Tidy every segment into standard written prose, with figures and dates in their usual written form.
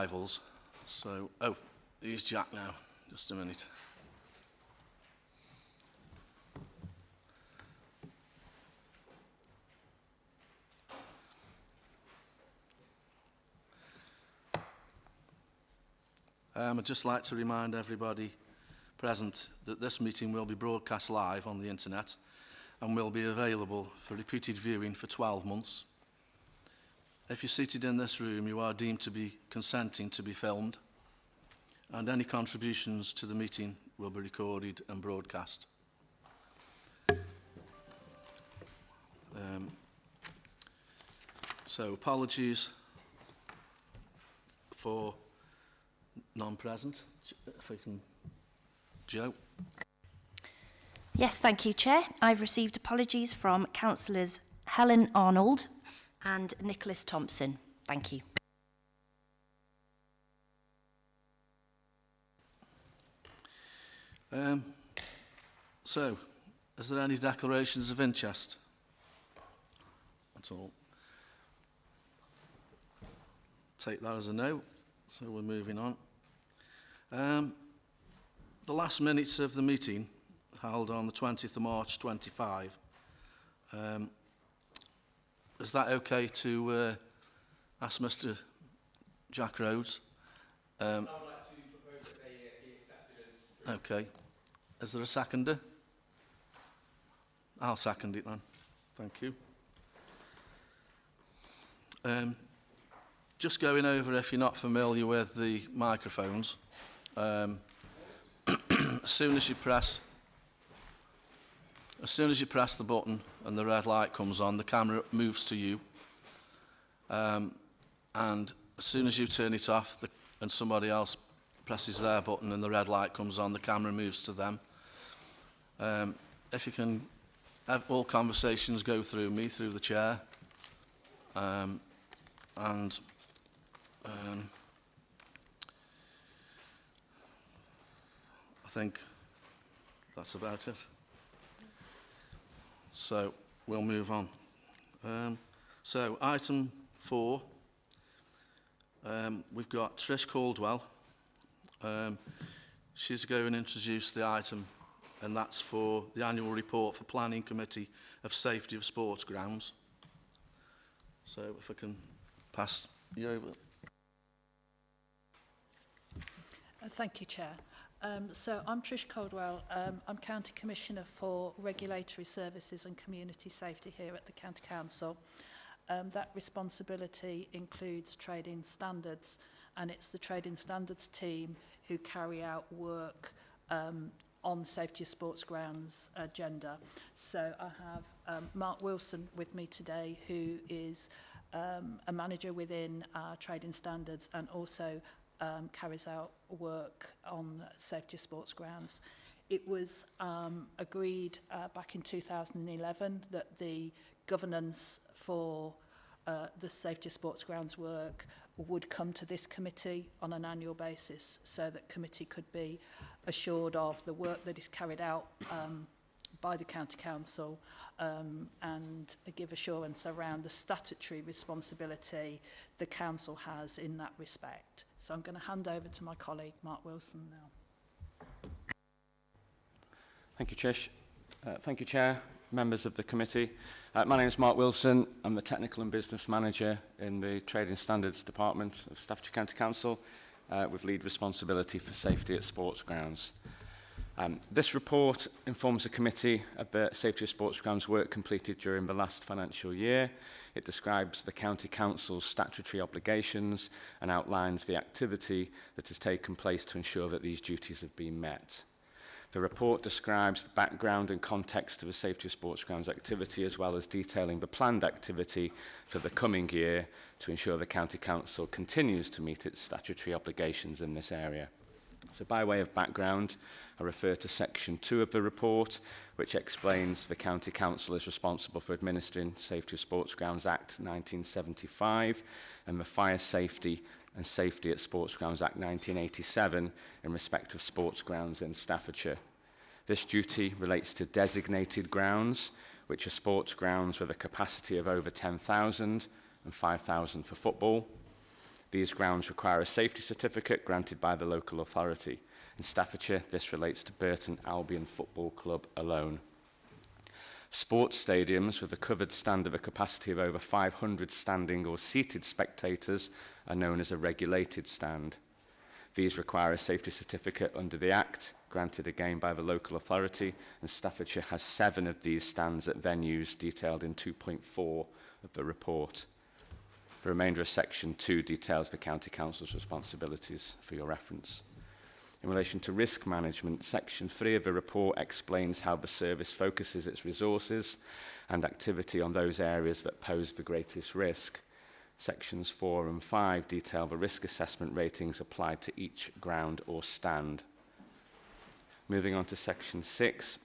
arrivals. So, oh, here's Jack now. Just a minute. I'd just like to remind everybody present that this meeting will be broadcast live on the internet and will be available for repeated viewing for 12 months. If you're seated in this room, you are deemed to be consenting to be filmed, and any contributions to the meeting will be recorded and broadcast. So apologies for non-present. If I can, Joe. Yes, thank you, Chair. I've received apologies from Councillors Helen Arnold and Nicholas Thompson. Thank you. So, is there any declarations of interest at all? Take that as a no, so we're moving on. The last minutes of the meeting, held on the 20th of March 25, is that okay to ask Mr. Jack Rhodes? I would like to propose that they be accepted as... Okay. Is there a seconder? I'll second it then. Thank you. Just going over, if you're not familiar with the microphones, as soon as you press the button and the red light comes on, the camera moves to you. And as soon as you turn it off and somebody else presses their button and the red light comes on, the camera moves to them. If you can have all conversations go through me, through the chair, I think that's about it. So we'll move on. So item 4, we've got Trish Caldwell. She's going to introduce the item, and that's for the annual report for Planning Committee of Safety of Sports Grounds. So if I can pass you over. Thank you, Chair. So I'm Trish Caldwell. I'm County Commissioner for Regulatory Services and Community Safety here at the County Council. That responsibility includes trading standards, and it's the trading standards team who carry out work on the Safety of Sports Grounds agenda. So I have Mark Wilson with me today, who is a manager within our trading standards and also carries out work on Safety of Sports Grounds. It was agreed back in 2011 that the governance for the Safety of Sports Grounds work would come to this committee on an annual basis, so that committee could be assured of the work that is carried out by the County Council and give assurance around the statutory responsibility the Council has in that respect. So I'm going to hand over to my colleague Mark Wilson now. Thank you, Trish. Thank you, Chair, members of the committee. My name is Mark Wilson. I'm the Technical and Business Manager in the Trading Standards Department of Stafford County Council, with lead responsibility for safety at sports grounds. This report informs the committee of the Safety of Sports Grounds work completed during the last financial year. It describes the County Council's statutory obligations and outlines the activity that has taken place to ensure that these duties have been met. The report describes the background and context of the Safety of Sports Grounds activity, as well as detailing the planned activity for the coming year to ensure the County Council continues to meet its statutory obligations in this area. So by way of background, I refer to section 2 of the report, which explains the County Council is responsible for administering Safety of Sports Grounds Act 1975 and the Fire Safety and Safety at Sports Grounds Act 1987 in respect of sports grounds in Staffordshire. This duty relates to designated grounds, which are sports grounds with a capacity of over 10,000 and 5,000 for football. These grounds require a safety certificate granted by the local authority. In Staffordshire, this relates to Burton Albion Football Club alone. Sports stadiums with a covered stand of a capacity of over 500 standing or seated spectators are known as a regulated stand. These require a safety certificate under the Act, granted again by the local authority, and Staffordshire has 7 of these stands at venues detailed in 2.4 of the report. The remainder of Section 2 details the County Council's responsibilities for your reference. In relation to risk management, Section 3 of the report explains how the service focuses its resources and activity on those areas that pose the greatest risk. Sections 4 and 5 detail the risk assessment ratings applied to each ground or stand. Moving on to Section 6,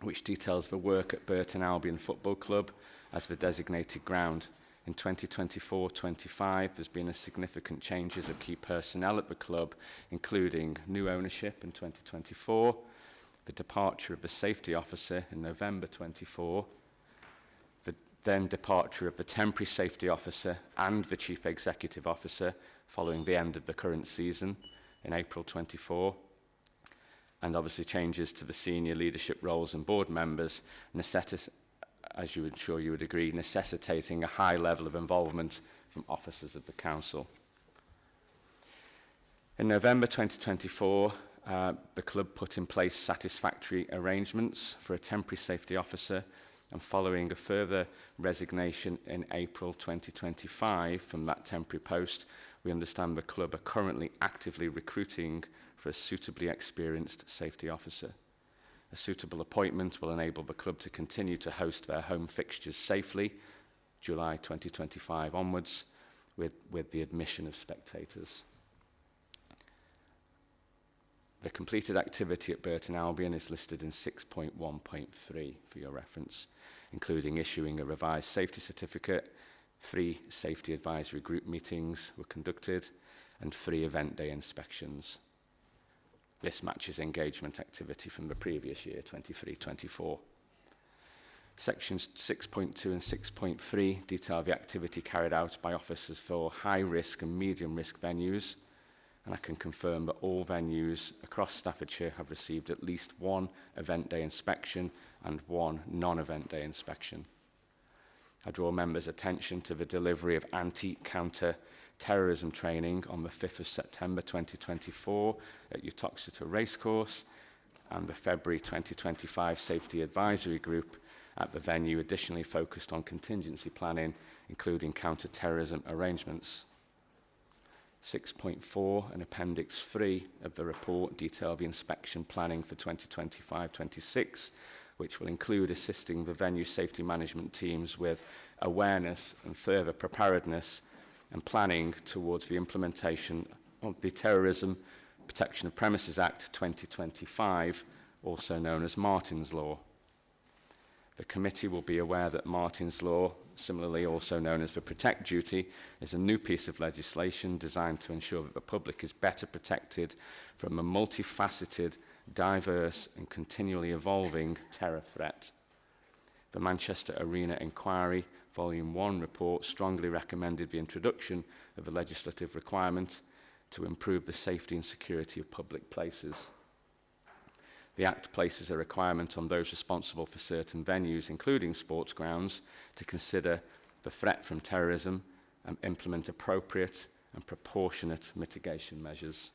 which details the work at Burton Albion Football Club as the designated ground. In 2024-25, there's been a significant changes of key personnel at the club, including new ownership in 2024, the departure of the safety officer in November 24, the then departure of the temporary safety officer and the chief executive officer following the end of the current season in April 24, and obviously changes to the senior leadership roles and board members, as you would sure you would agree, necessitating a high level of involvement from officers of the council. In November 2024, the club put in place satisfactory arrangements for a temporary safety officer, and following a further resignation in April 2025 from that temporary post, we understand the club are currently actively recruiting for a suitably experienced safety officer. A suitable appointment will enable the club to continue to host their home fixtures safely, July 2025 onwards, with the admission of spectators. The completed activity at Burton Albion is listed in 6.1.3 for your reference, including issuing a revised safety certificate, 3 safety advisory group meetings were conducted, and 3 event day inspections. This matches engagement activity from the previous year, 23-24. Sections 6.2 and 6.3 detail the activity carried out by officers for high-risk and medium-risk venues, and I can confirm that all venues across Staffordshire have received at least 1 event day inspection and 1 non-event day inspection. I draw members' attention to the delivery of anti-counter terrorism training on the 5th of September 2024 at Uttoxeter Racecourse, and the February 2025 Safety Advisory Group at the venue additionally focused on contingency planning, including counter-terrorism arrangements. 6.4 and Appendix 3 of the report detail the inspection planning for 2025-26, which will include assisting the venue safety management teams with awareness and further preparedness and planning towards the implementation of the Terrorism Protection of Premises Act 2025, also known as Martin's Law. The committee will be aware that Martin's Law, similarly also known as the Protect Duty, is a new piece of legislation designed to ensure that the public is better protected from a multifaceted, diverse and continually evolving terror threat. The Manchester Arena Inquiry Volume 1 report strongly recommended the introduction of a legislative requirement to improve the safety and security of public places. The Act places a requirement on those responsible for certain venues, including sports grounds, to consider the threat from terrorism and implement appropriate and proportionate mitigation measures.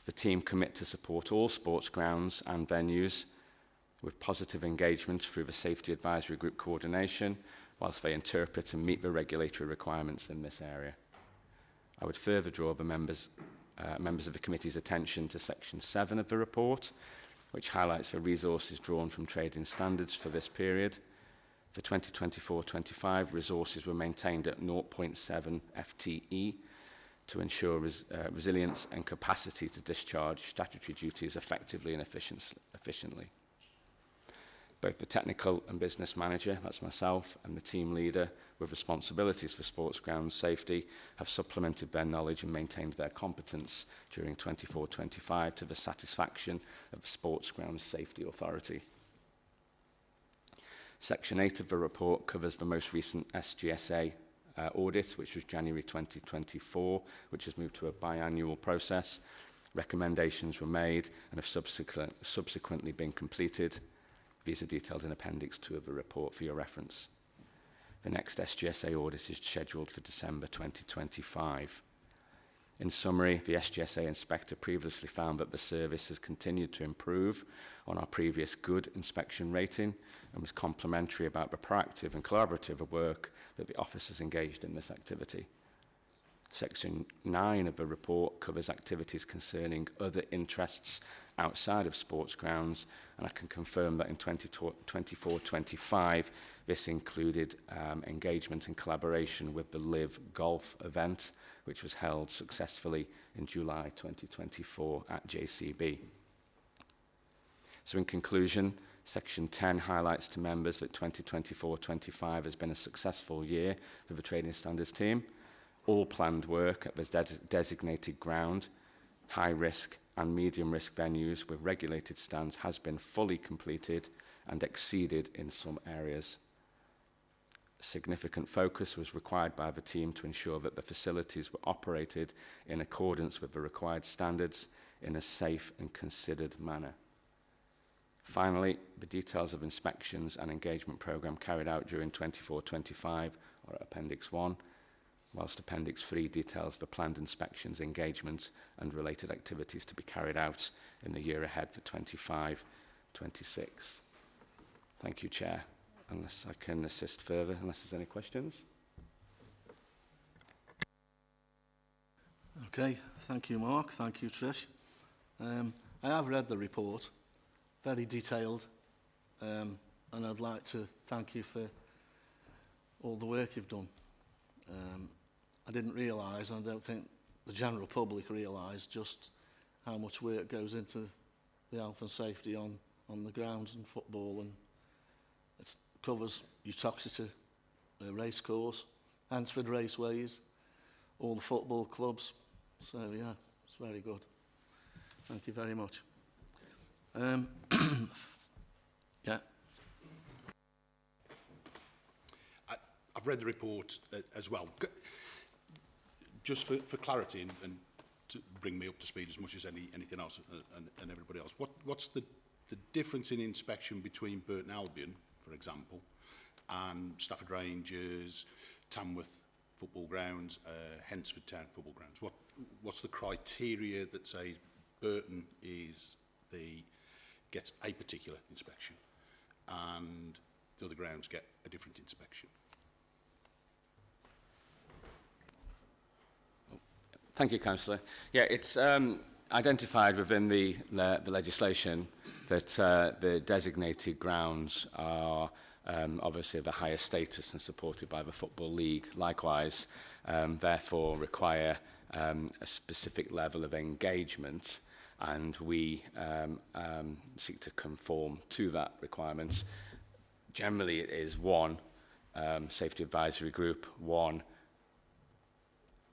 The team commit to support all sports grounds and venues with positive engagement through the Safety Advisory Group coordination, whilst they interpret and meet the regulatory requirements in this area. I would further draw the members of the committee's attention to Section 7 of the report, which highlights the resources drawn from trading standards for this period. For 2024-25, resources were maintained at 0.7 FTE to ensure resilience and capacity to discharge statutory duties effectively and efficiently. Both the technical and business manager, that's myself, and the team leader with responsibilities for sports ground safety have supplemented their knowledge and maintained their competence during 24-25 to the satisfaction of the Sports Ground Safety Authority. Section 8 of the report covers the most recent SGSA audit, which was January 2024, which has moved to a biannual process. Recommendations were made and have subsequently been completed. These are detailed in Appendix 2 of the report for your reference. The next SGSA audit is scheduled for December 2025. In summary, the SGSA inspector previously found that the service has continued to improve on our previous good inspection rating and was complimentary about the proactive and collaborative work that the office has engaged in this activity. Section 9 of the report covers activities concerning other interests outside of sports grounds, and I can confirm that in 24-25 this included engagement and collaboration with the Live Golf event, which was held successfully in July 2024 at JCB. So in conclusion, Section 10 highlights to members that 2024-25 has been a successful year for the Trading Standards team. All planned work at the designated ground, high risk and medium risk venues with regulated stands has been fully completed and exceeded in some areas. Significant focus was required by the team to ensure that the facilities were operated in accordance with the required standards in a safe and considered manner. Finally, the details of inspections and engagement programme carried out during 24-25 are at Appendix 1, whilst Appendix 3 details the planned inspections, engagements and related activities to be carried out in the year ahead for 25-26. Thank you, Chair. Unless I can assist further, unless there's any questions. Okay, thank you, Mark. Thank you, Trish. I have read the report, very detailed, and I'd like to thank you for all the work you've done. I didn't realise, and I don't think the general public realise just how much work goes into the health and safety on the grounds and football, and it covers Utoxeter race course, Hansford Raceways, all the football clubs. So yeah, it's very good. Thank you very much. Yeah. I've read the report as well. Just for clarity and to bring me up to speed as much as anything else and everybody else, what's the difference in inspection between Burton Albion, for example, and Stafford Rangers, Tamworth football grounds, Hensford Town football grounds? What's the criteria that says Burton gets a particular inspection and the other grounds get a different inspection? Thank you, Councillor. Yeah, it's identified within the legislation that the designated grounds are obviously of the highest status and supported by the Football League. Likewise, therefore require a specific level of engagement, and we seek to conform to that requirement. Generally, it is one safety advisory group, one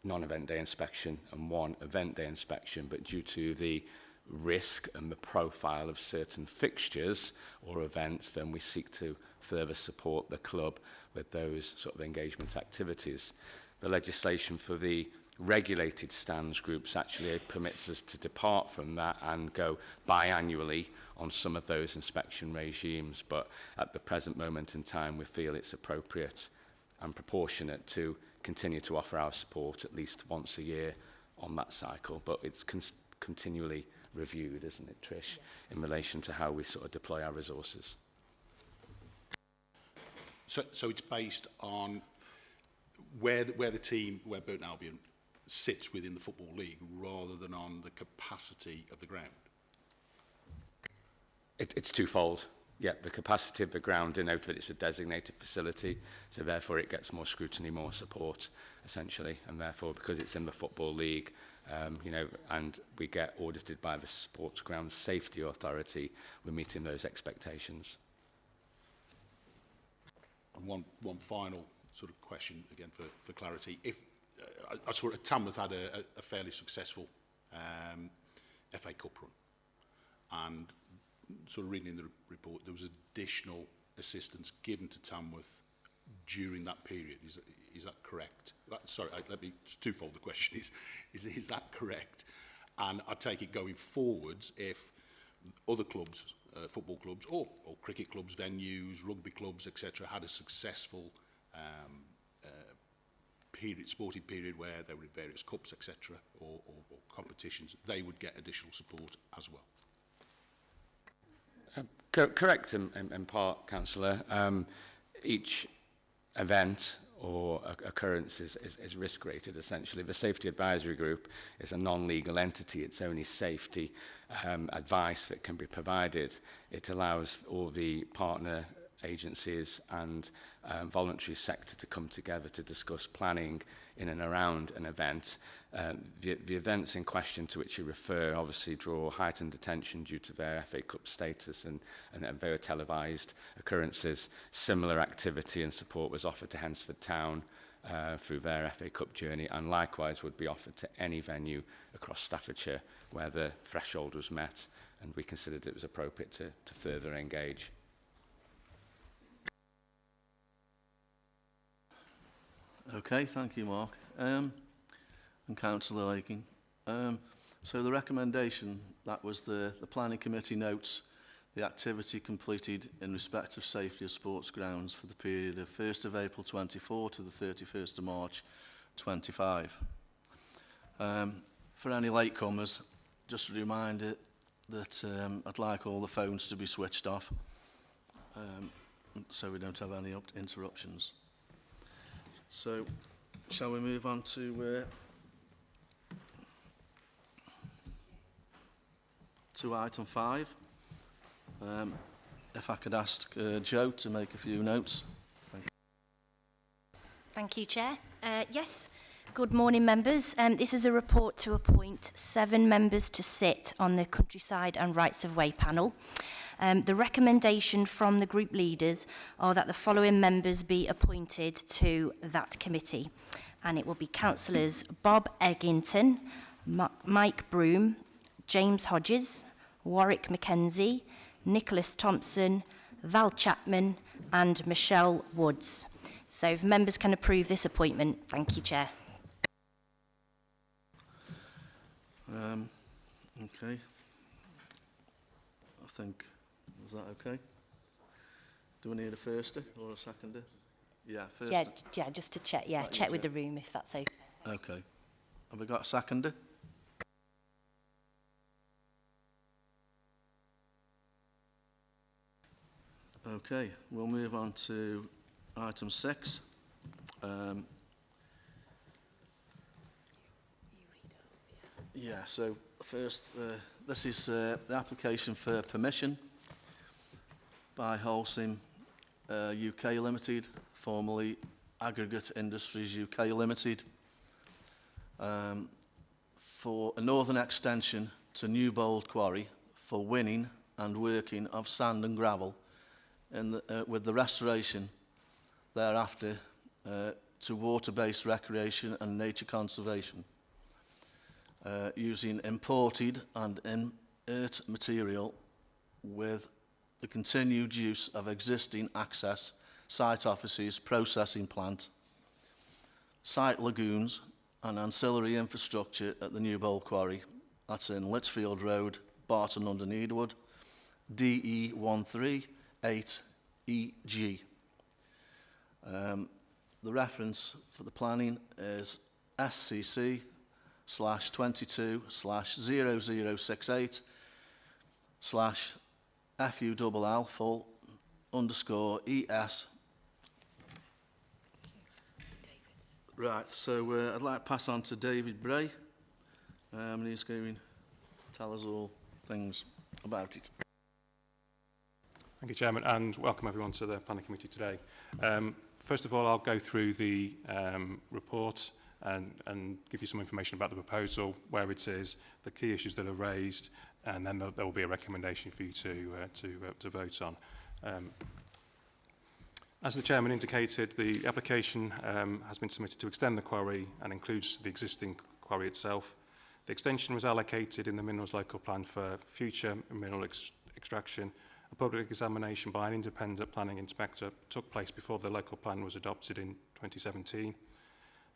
non-event day inspection and one event day inspection, but due to the risk and the profile of certain fixtures or events, then we seek to further support the club with those sort of engagement activities. The legislation for the regulated stands groups actually permits us to depart from that and go biannually on some of those inspection regimes, but at the present moment in time we feel it's appropriate and proportionate to continue to offer our support at least once a year on that cycle, but it's continually reviewed, isn't it, Trish, in relation to how we sort of deploy our resources. So it's based on where Burton Albion sits within the Football League rather than on the capacity of the ground? It's twofold. Yeah, the capacity of the ground denotes that it's a designated facility, so therefore it gets more scrutiny, more support, essentially, and therefore because it's in the Football League, you know, and we get audited by the Sports Grounds Safety Authority, we're meeting those expectations. And one final sort of question, again, for clarity. If I saw at Tamworth had a fairly successful FA Cup run, and sort of reading in the report, there was additional assistance given to Tamworth during that period. Is that correct? Sorry, it's twofold the question. Is that correct? And I take it going forwards, if other clubs, football clubs or cricket clubs, venues, rugby clubs, etc., had a successful sporting period where there were various cups, etc., or competitions, they would get additional support as well. Correct in part, Councillor. Each event or occurrence is risk rated, essentially. The Safety Advisory Group is a non-legal entity. It's only safety advice that can be provided. It allows all the partner agencies and voluntary sector to come together to discuss planning in and around an event. The events in question to which you refer obviously draw heightened attention due to their FA Cup status and they were televised occurrences. Similar activity and support was offered to Hensford Town through their FA Cup journey, and likewise would be offered to any venue across Staffordshire where the threshold was met, and we considered it was appropriate to further engage. Okay, thank you, Mark. And Councillor Laking. So the recommendation, that was the Planning Committee notes the activity completed in respect of safety of sports grounds for the period of 1st of April 24 to the 31st of March 25. For any latecomers, just a reminder that I'd like all the phones to be switched off so we don't have any interruptions. So, shall we move on to item 5? If I could ask Joe to make a few notes. Thank you. Thank you, Chair. Yes, good morning, members. This is a report to appoint 7 members to sit on the Countryside and Rights of Way panel. The recommendation from the group leaders are that the following members be appointed to that committee. And it will be Councillors Bob Eggington, Mike Broom, James Hodges, Warwick Mackenzie, Nicholas Thompson, Val Chapman and Michelle Woods. So if members can approve this appointment. Thank you, Chair. Okay. I think, is that okay? Do we need a firster or a seconder? Yeah, first. Yeah, just to check. Yeah, check with the room if that's okay. Okay. Have we got a seconder? Okay, we'll move on to item 6. Yeah, so first, this is the application for permission by Holcim UK Limited, formerly Aggregate Industries UK Limited, for a northern extension to New Bold Quarry for winning and working of sand and gravel with the restoration thereafter to water-based recreation and nature conservation, using imported and inert material with the continued use of existing access, site offices, processing plant, site lagoons and ancillary infrastructure at the New Bold Quarry. That's in Litchfield Road, Barton under Needwood, DE 138EG. The reference for the planning is SCC/22/0068/FULL_ES. Right, so I'd like to pass on to David Bray, and he's going to tell us all things about it. Thank you, Chairman, and welcome everyone to the Planning Committee today. First of all, I'll go through the report and give you some information about the proposal, where it is, the key issues that are raised, and then there will be a recommendation for you to vote on. As the Chairman indicated, the application has been submitted to extend the quarry and includes the existing quarry itself. The extension was allocated in the Minerals Local Plan for future mineral extraction A public examination by an independent planning inspector took place before the local plan was adopted in 2017.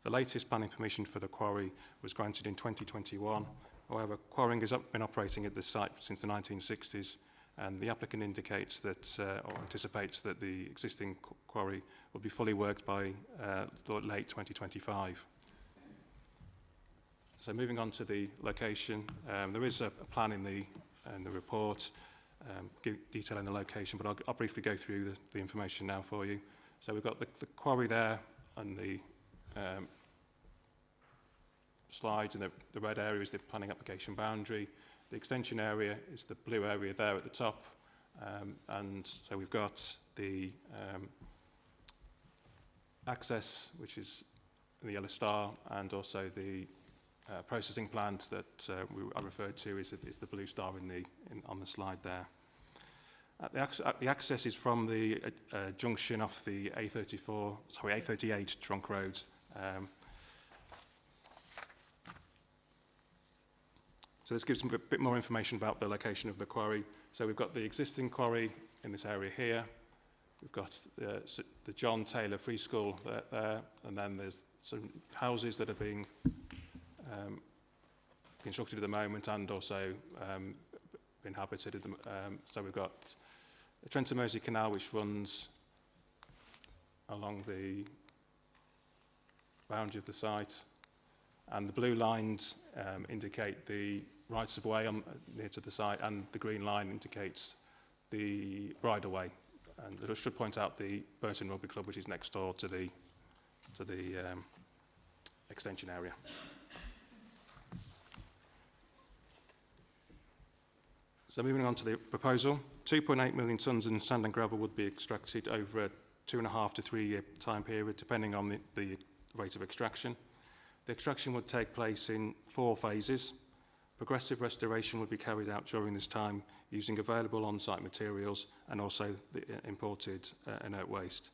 The latest planning permission for the quarry was granted in 2021. However, quarrying has been operating at this site since the 1960s, and the applicant indicates that, or anticipates that the existing quarry will be fully worked by late 2025. So moving on to the location, there is a plan in the report detailing the location, but I'll briefly go through the information now for you. So we've got the quarry there and the slide, and the red area is the planning application boundary. The extension area is the blue area there at the top, and so we've got the access, which is the yellow star, and also the processing plant that I referred to is the blue star on the slide there. The access is from the junction off the A38 trunk road. So this gives them a bit more information about the location of the quarry. So we've got the existing quarry in this area here. We've got the John Taylor Free School there, and then there's some houses that are being constructed at the moment and also inhabited. So we've got the Trent and Mersey Canal, which runs along the boundary of the site, and the blue lines indicate the rights of way near to the site, and the green line indicates the bridle-way. And I should point out the Burton Rugby Club, which is next door to the extension area. So moving on to the proposal, 2.8 million tonnes in sand and gravel would be extracted over a 2.5 to 3 year time period, depending on the rate of extraction. The extraction would take place in 4 phases. Progressive restoration would be carried out during this time using available on-site materials and also the imported inert waste.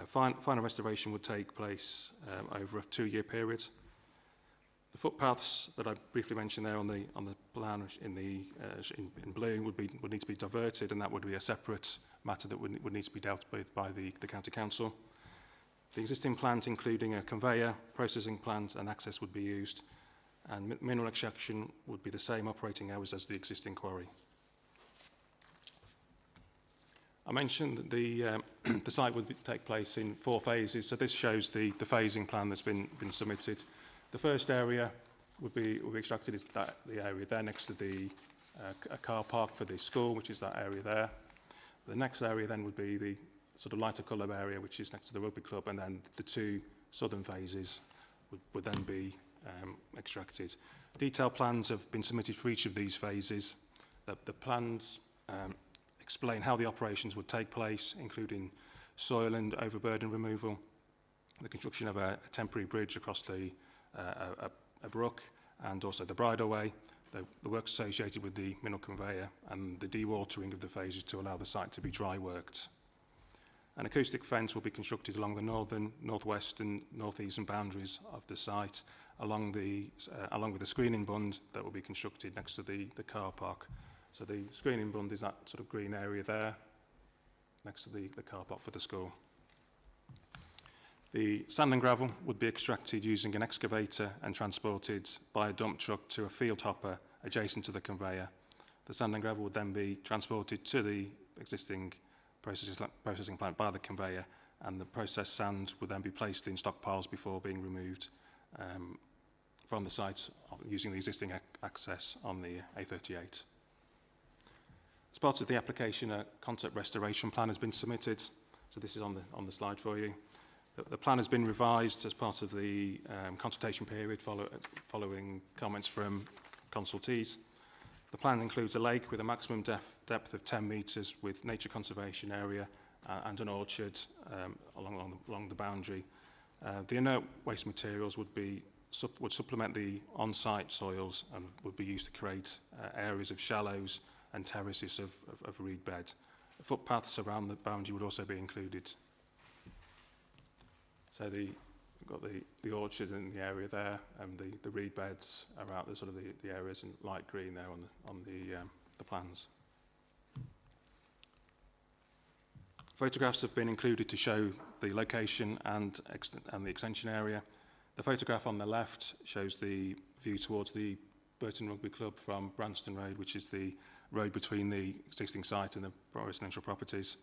Final restoration would take place over a 2-year period. The footpaths that I briefly mentioned there on the plan in blue would need to be diverted, and that would be a separate matter that would need to be dealt with by the County Council. The existing plant, including a conveyor, processing plant and access, would be used, and mineral extraction would be the same operating hours as the existing quarry. I mentioned that the site would take place in 4 phases, so this shows the phasing plan that's been submitted. The first area would be extracted is the area there next to a car park for the school, which is that area there. The next area then would be the sort of lighter colour area, which is next to the rugby club, and then the 2 southern phases would then be extracted. Detailed plans have been submitted for each of these phases. The plans explain how the operations would take place, including soil and overburden removal, the construction of a temporary bridge across a brook, and also the bridleway, the works associated with the mineral conveyor, and the dewatering of the phases to allow the site to be dry worked. An acoustic fence will be constructed along the northern, northwest and northeastern boundaries of the site, along with the screening bund that will be constructed next to the car park. So the screening bund is that sort of green area there, next to the car park for the school. The sand and gravel would be extracted using an excavator and transported by a dump truck to a field hopper adjacent to the conveyor. The sand and gravel would then be transported to the existing processing plant by the conveyor, and the processed sand would then be placed in stockpiles before being removed from the site using the existing access on the A38. As part of the application, a concept restoration plan has been submitted. So this is on the slide for you. The plan has been revised as part of the consultation period following comments from consultees. The plan includes a lake with a maximum depth of 10 metres with nature conservation area and an orchard along the boundary. The inert waste materials would supplement the on-site soils and would be used to create areas of shallows and terraces of reed bed. Footpaths around the boundary would also be included. So we've got the orchard in the area there, and the reed beds are out the sort of the areas in light green there on the plans. Photographs have been included to show the location and the extension area. The photograph on the left shows the view towards the Burton Rugby Club from Branston Road, which is the road between the existing site and the residential properties,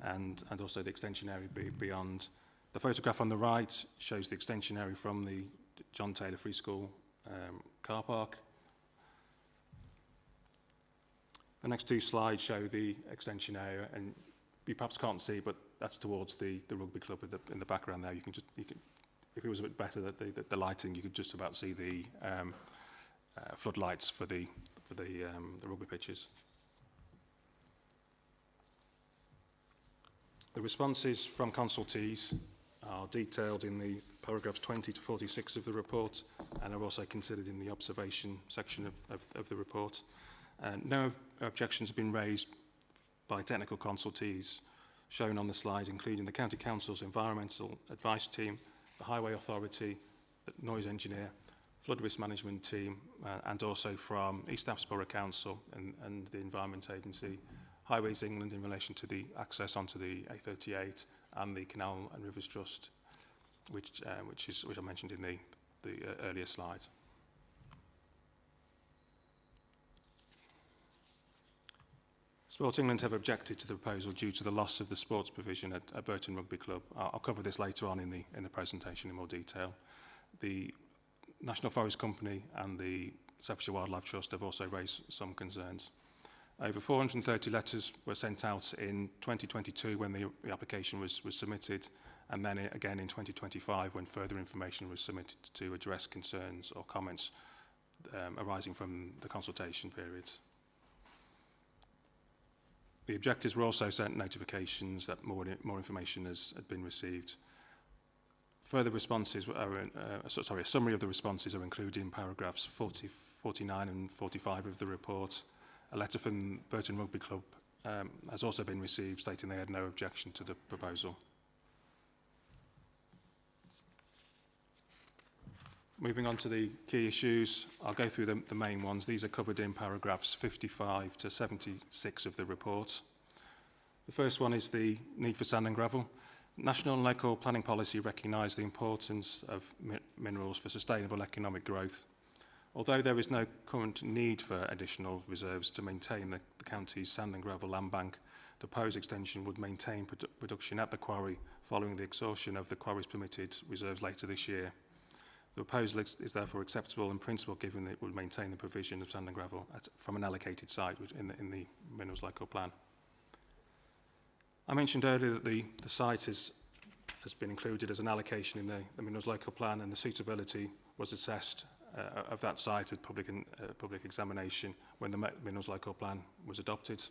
and also the extension area beyond. The photograph on the right shows the extension area from the John Taylor Free School car park. The next two slides show the extension area, and you perhaps can't see, but that's towards the rugby club in the background there. You can, if it was a bit better, the lighting, you could just about see the floodlights for the rugby pitches. The responses from consultees are detailed in the paragraphs 20 to 46 of the report, and are also considered in the observation section of the report. No objections have been raised by technical consultees shown on the slide, including the County Council's Environmental Advice Team, the Highway Authority, the Noise Engineer, Flood Risk Management Team, and also from East Staffs Borough Council and the Environment Agency, Highways England in relation to the access onto the A38, and the Canal and Rivers Trust, which I mentioned in the earlier slide. Sport England have objected to the proposal due to the loss of the sports provision at Burton Rugby Club. I'll cover this later on in the presentation in more detail. The National Forest Company and the Staffordshire Wildlife Trust have also raised some concerns. Over 430 letters were sent out in 2022 when the application was submitted, and then again in 2025 when further information was submitted to address concerns or comments arising from the consultation period. The objectors were also sent notifications that more information had been received. Further responses a summary of the responses are included in paragraphs 40, 49 and 45 of the report. A letter from Burton Rugby Club has also been received stating they had no objection to the proposal. Moving on to the key issues, I'll go through the main ones. These are covered in paragraphs 55 to 76 of the report. The first one is the need for sand and gravel. National and local planning policy recognise the importance of minerals for sustainable economic growth. Although there is no current need for additional reserves to maintain the county's sand and gravel land bank, the proposed extension would maintain production at the quarry following the exhaustion of the quarry's permitted reserves later this year. The proposal is therefore acceptable in principle, given that it would maintain the provision of sand and gravel from an allocated site in the Minerals Local Plan. I mentioned earlier that the site has been included as an allocation in the Minerals Local Plan, and the suitability was assessed of that site at public examination when the Minerals Local Plan was adopted.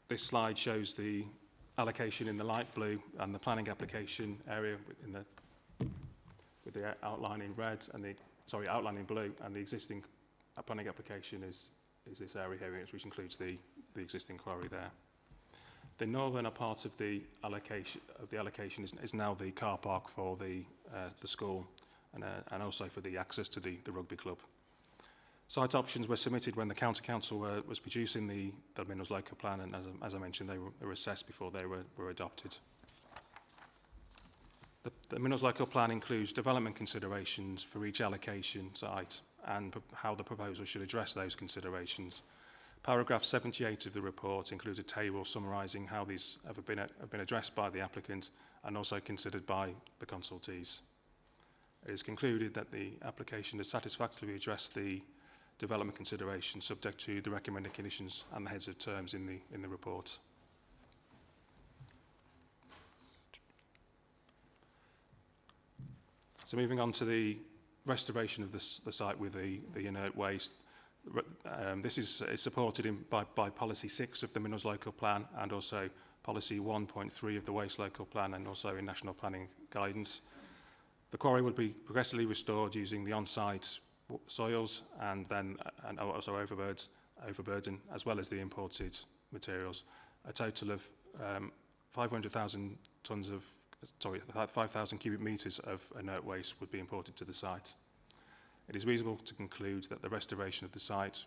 This slide shows the allocation in the light blue and the planning application area with the outline in red and outline in blue, and the existing planning application is this area here, which includes the existing quarry there. The northern part of the allocation is now the car park for the school and also for the access to the rugby club. Site options were submitted when the County Council was producing the Minerals Local Plan, and as I mentioned, they were assessed before they were adopted. The Minerals Local Plan includes development considerations for each allocation site and how the proposal should address those considerations. Paragraph 78 of the report includes a table summarising how these have been addressed by the applicant and also considered by the consultees. It is concluded that the application has satisfactorily addressed the development considerations subject to the recommended conditions and the heads of terms in the report. So moving on to the restoration of the site with the inert waste. This is supported by Policy 6 of the Minerals Local Plan and also Policy 1.3 of the Waste Local Plan, and also in National Planning Guidance. The quarry would be progressively restored using the on-site soils and also overburden, as well as the imported materials. A total of 5,000 cubic metres of inert waste would be imported to the site. It is reasonable to conclude that the restoration of the site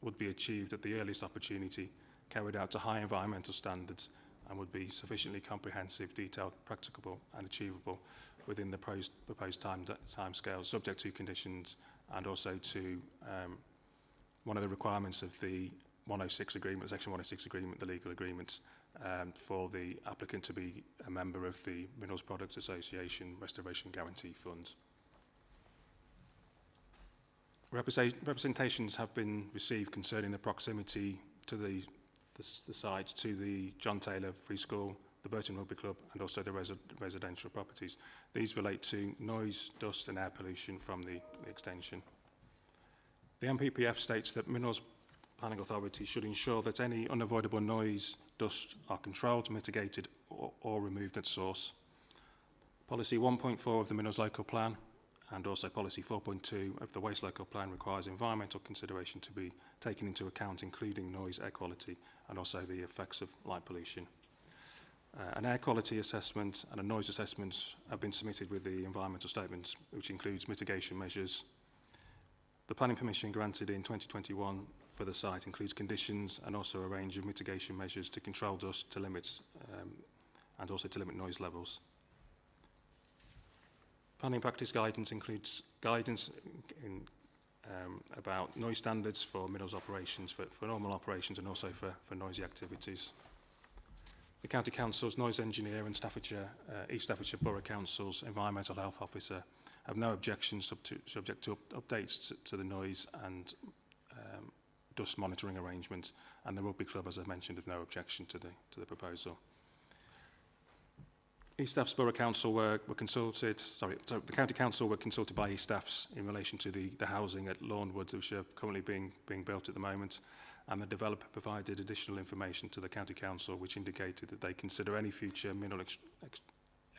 would be achieved at the earliest opportunity, carried out to high environmental standards and would be sufficiently comprehensive, detailed, practicable and achievable within the proposed time scale, subject to conditions and also to one of the requirements of the 106 agreement, Section 106 agreement, the legal agreement, for the applicant to be a member of the Minerals Products Association Restoration Guarantee Fund. Representations have been received concerning the proximity to the site to the John Taylor Free School, the Burton Rugby Club and also the residential properties. These relate to noise, dust and air pollution from the extension. The MPPF states that Minerals Planning Authority should ensure that any unavoidable noise, dust are controlled, mitigated or removed at source. Policy 1.4 of the Minerals Local Plan and also Policy 4.2 of the Waste Local Plan requires environmental consideration to be taken into account, including noise, air quality and also the effects of light pollution. An air quality assessment and a noise assessment have been submitted with the environmental statements, which includes mitigation measures. The planning permission granted in 2021 for the site includes conditions and also a range of mitigation measures to control dust, to limit and also to limit noise levels. Planning practice guidance includes guidance about noise standards for minerals operations, for normal operations and also for noisy activities. The County Council's noise engineer and Staffordshire, East Staffordshire Borough Council's environmental health officer have no objections subject to updates to the noise and dust monitoring arrangements, and the Rugby Club, as I mentioned, have no objection to the proposal. East Staffs Borough Council were consulted, the County Council were consulted by East Staffs in relation to the housing at Lawnwood, which are currently being built at the moment, and the developer provided additional information to the County Council which indicated that they consider any future mineral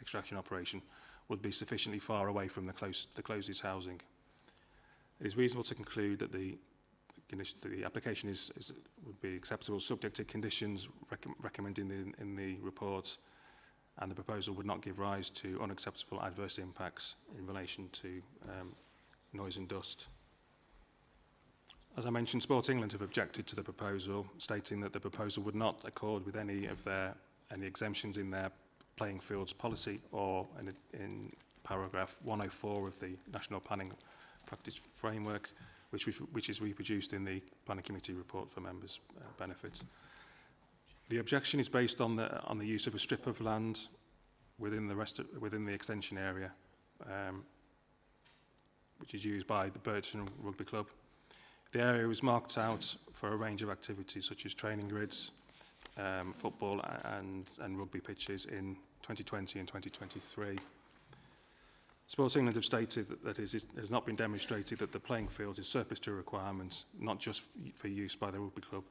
extraction operation would be sufficiently far away from the closest housing. It is reasonable to conclude that the application would be acceptable subject to conditions recommended in the report, and the proposal would not give rise to unacceptable adverse impacts in relation to noise and dust. As I mentioned, Sport England have objected to the proposal, stating that the proposal would not accord with any exemptions in their playing fields policy or in paragraph 104 of the National Planning Practice Framework, which is reproduced in the Planning Committee report for members' benefit. The objection is based on the use of a strip of land within the extension area, which is used by the Burton Rugby Club. The area was marked out for a range of activities such as training grids, football and rugby pitches in 2020 and 2023. Sports England have stated that it has not been demonstrated that the playing field is surplus to requirements, not just for use by the rugby club,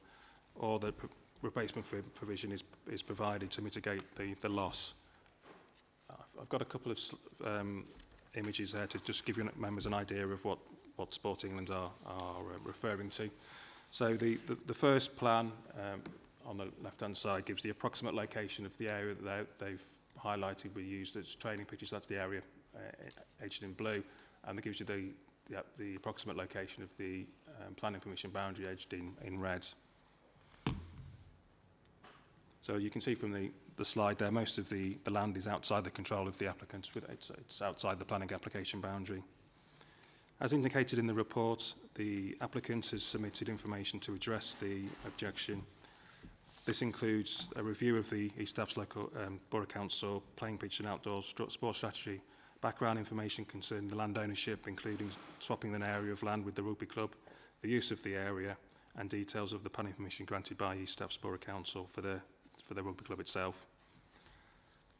or that replacement provision is provided to mitigate the loss. I've got a couple of images there to just give you members an idea of what Sport England are referring to. So the first plan on the left-hand side gives the approximate location of the area that they've highlighted we used as training pitches. That's the area edged in blue, and it gives you the approximate location of the planning permission boundary edged in red. So you can see from the slide there, most of the land is outside the control of the applicant. It's outside the planning application boundary. As indicated in the report, the applicant has submitted information to address the objection. This includes a review of the East Staffs Local Borough Council playing pitch and outdoor sports strategy, background information concerning the land ownership, including swapping an area of land with the rugby club, the use of the area, and details of the planning permission granted by East Staffs Borough Council for the rugby club itself.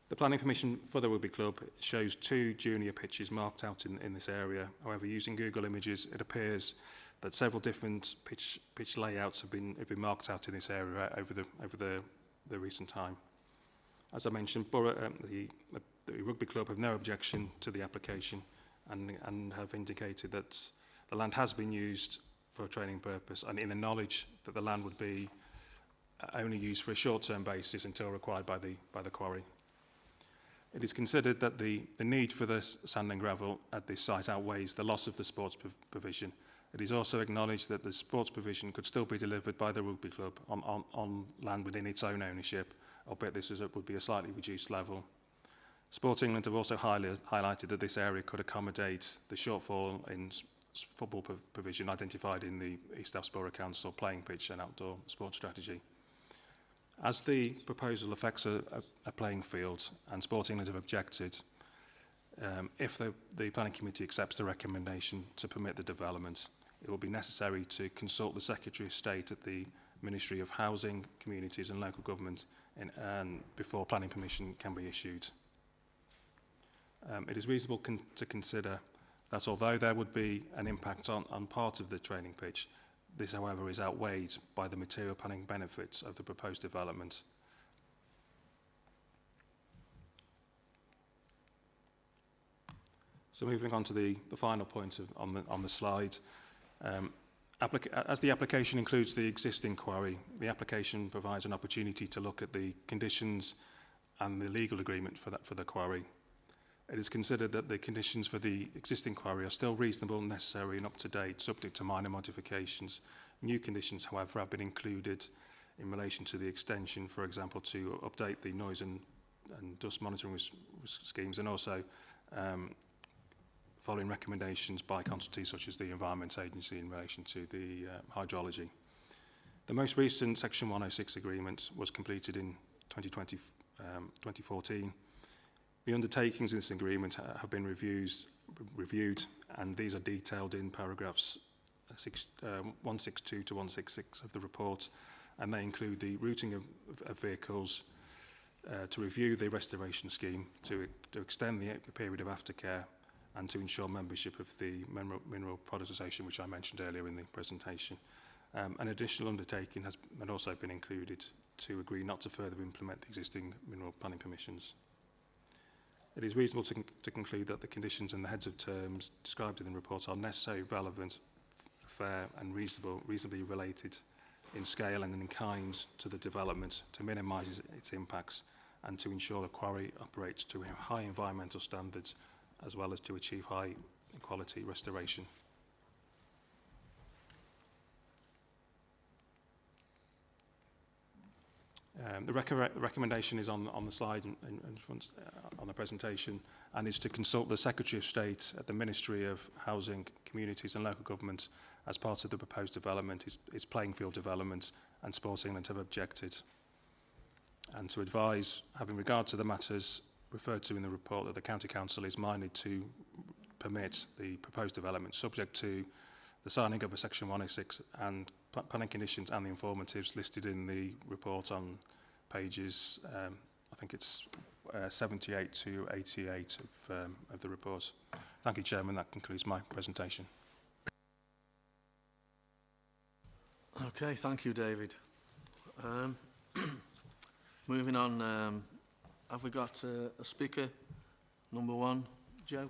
The planning permission for the rugby club shows 2 junior pitches marked out in this area. However, using Google Images, it appears that several different pitch layouts have been marked out in this area over the recent time. As I mentioned, the rugby club have no objection to the application and have indicated that the land has been used for a training purpose, and in the knowledge that the land would be only used for a short-term basis until required by the quarry. It is considered that the need for the sand and gravel at this site outweighs the loss of the sports provision, It is also acknowledged that the sports provision could still be delivered by the rugby club on land within its own ownership, albeit this would be a slightly reduced level. Sport England have also highlighted that this area could accommodate the shortfall in football provision identified in the East Staffs Borough Council playing pitch and outdoor sports strategy. As the proposal affects a playing field and Sport England have objected, if the Planning Committee accepts the recommendation to permit the development, it will be necessary to consult the Secretary of State at the Ministry of Housing, Communities and Local Government before planning permission can be issued. It is reasonable to consider that although there would be an impact on part of the training pitch, this, however, is outweighed by the material planning benefits of the proposed development. So moving on to the final point on the slide. As the application includes the existing quarry, the application provides an opportunity to look at the conditions and the legal agreement for the quarry. It is considered that the conditions for the existing quarry are still reasonable, necessary and up to date, subject to minor modifications. New conditions, however, have been included in relation to the extension, for example, to update the noise and dust monitoring schemes, and also following recommendations by consultees such as the Environment Agency in relation to the hydrology. The most recent Section 106 agreement was completed in 2014. The undertakings in this agreement have been reviewed, and these are detailed in paragraphs 162 to 166 of the report, and they include the routing of vehicles, to review the restoration scheme, to extend the period of aftercare, and to ensure membership of the Mineral Products Association, which I mentioned earlier in the presentation. An additional undertaking had also been included to agree not to further implement the existing mineral planning permissions. It is reasonable to conclude that the conditions and the heads of terms described in the report are necessary, relevant, fair and reasonably related in scale and in kind to the development to minimise its impacts and to ensure the quarry operates to high environmental standards as well as to achieve high quality restoration. The recommendation is on the slide in front on the presentation, and is to consult the Secretary of State at the Ministry of Housing, Communities and Local Government as part of the proposed development, is playing field development, and Sport England have objected. And to advise, having regard to the matters referred to in the report, that the County Council is minded to permit the proposed development subject to the signing of a Section 106 and planning conditions and the informatives listed in the report on pages, I think it's 78 to 88 of the report. Thank you, Chairman. That concludes my presentation. Okay, thank you, David. Moving on, have we got a speaker? Number one, Joe?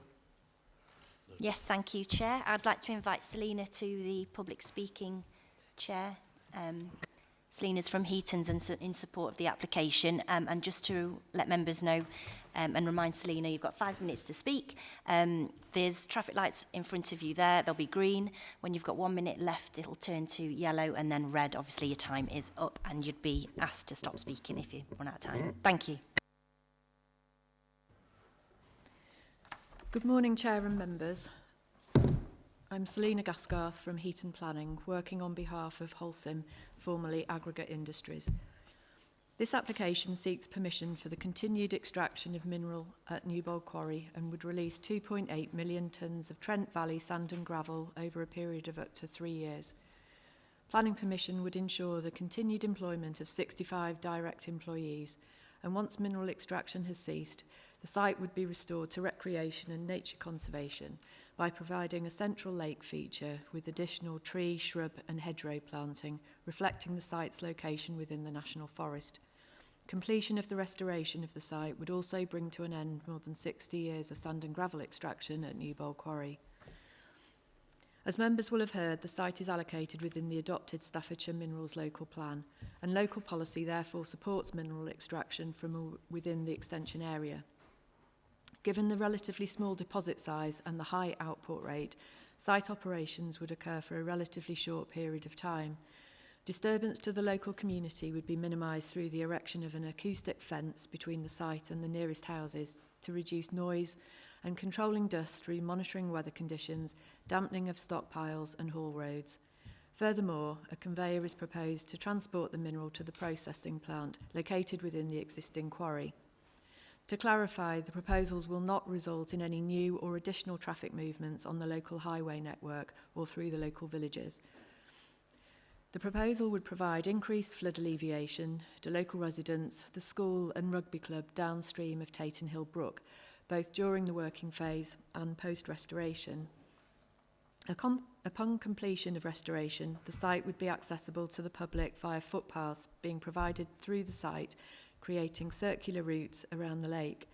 Yes, thank you, Chair. I'd like to invite Selina to the public speaking chair. Selina's from Heaton's in support of the application. And just to let members know and remind Selina, you've got 5 minutes to speak. There's traffic lights in front of you there. They'll be green. When you've got 1 minute left, it'll turn to yellow and then red. Obviously, your time is up and you'd be asked to stop speaking if you run out of time. Thank you. Good morning, Chair and members. I'm Selina Gaskarth from Heaton Planning, working on behalf of Holcim, formerly Aggregate Industries. This application seeks permission for the continued extraction of mineral at Newbold Quarry and would release 2.8 million tonnes of Trent Valley sand and gravel over a period of up to 3 years. Planning permission would ensure the continued employment of 65 direct employees, and once mineral extraction has ceased, the site would be restored to recreation and nature conservation by providing a central lake feature with additional tree, shrub and hedgerow planting reflecting the site's location within the National Forest. Completion of the restoration of the site would also bring to an end more than 60 years of sand and gravel extraction at Newbold Quarry. As members will have heard, the site is allocated within the adopted Staffordshire Minerals Local Plan, and local policy therefore supports mineral extraction from within the extension area. Given the relatively small deposit size and the high output rate, site operations would occur for a relatively short period of time. Disturbance to the local community would be minimised through the erection of an acoustic fence between the site and the nearest houses to reduce noise, and controlling dust through monitoring weather conditions, dampening of stockpiles and haul roads. Furthermore, a conveyor is proposed to transport the mineral to the processing plant located within the existing quarry. To clarify, the proposals will not result in any new or additional traffic movements on the local highway network or through the local villages. The proposal would provide increased flood alleviation to local residents, the school and rugby club downstream of Taton Hill Brook, both during the working phase and post-restoration. Upon completion of restoration, the site would be accessible to the public via footpaths being provided through the site, creating circular routes around the lake.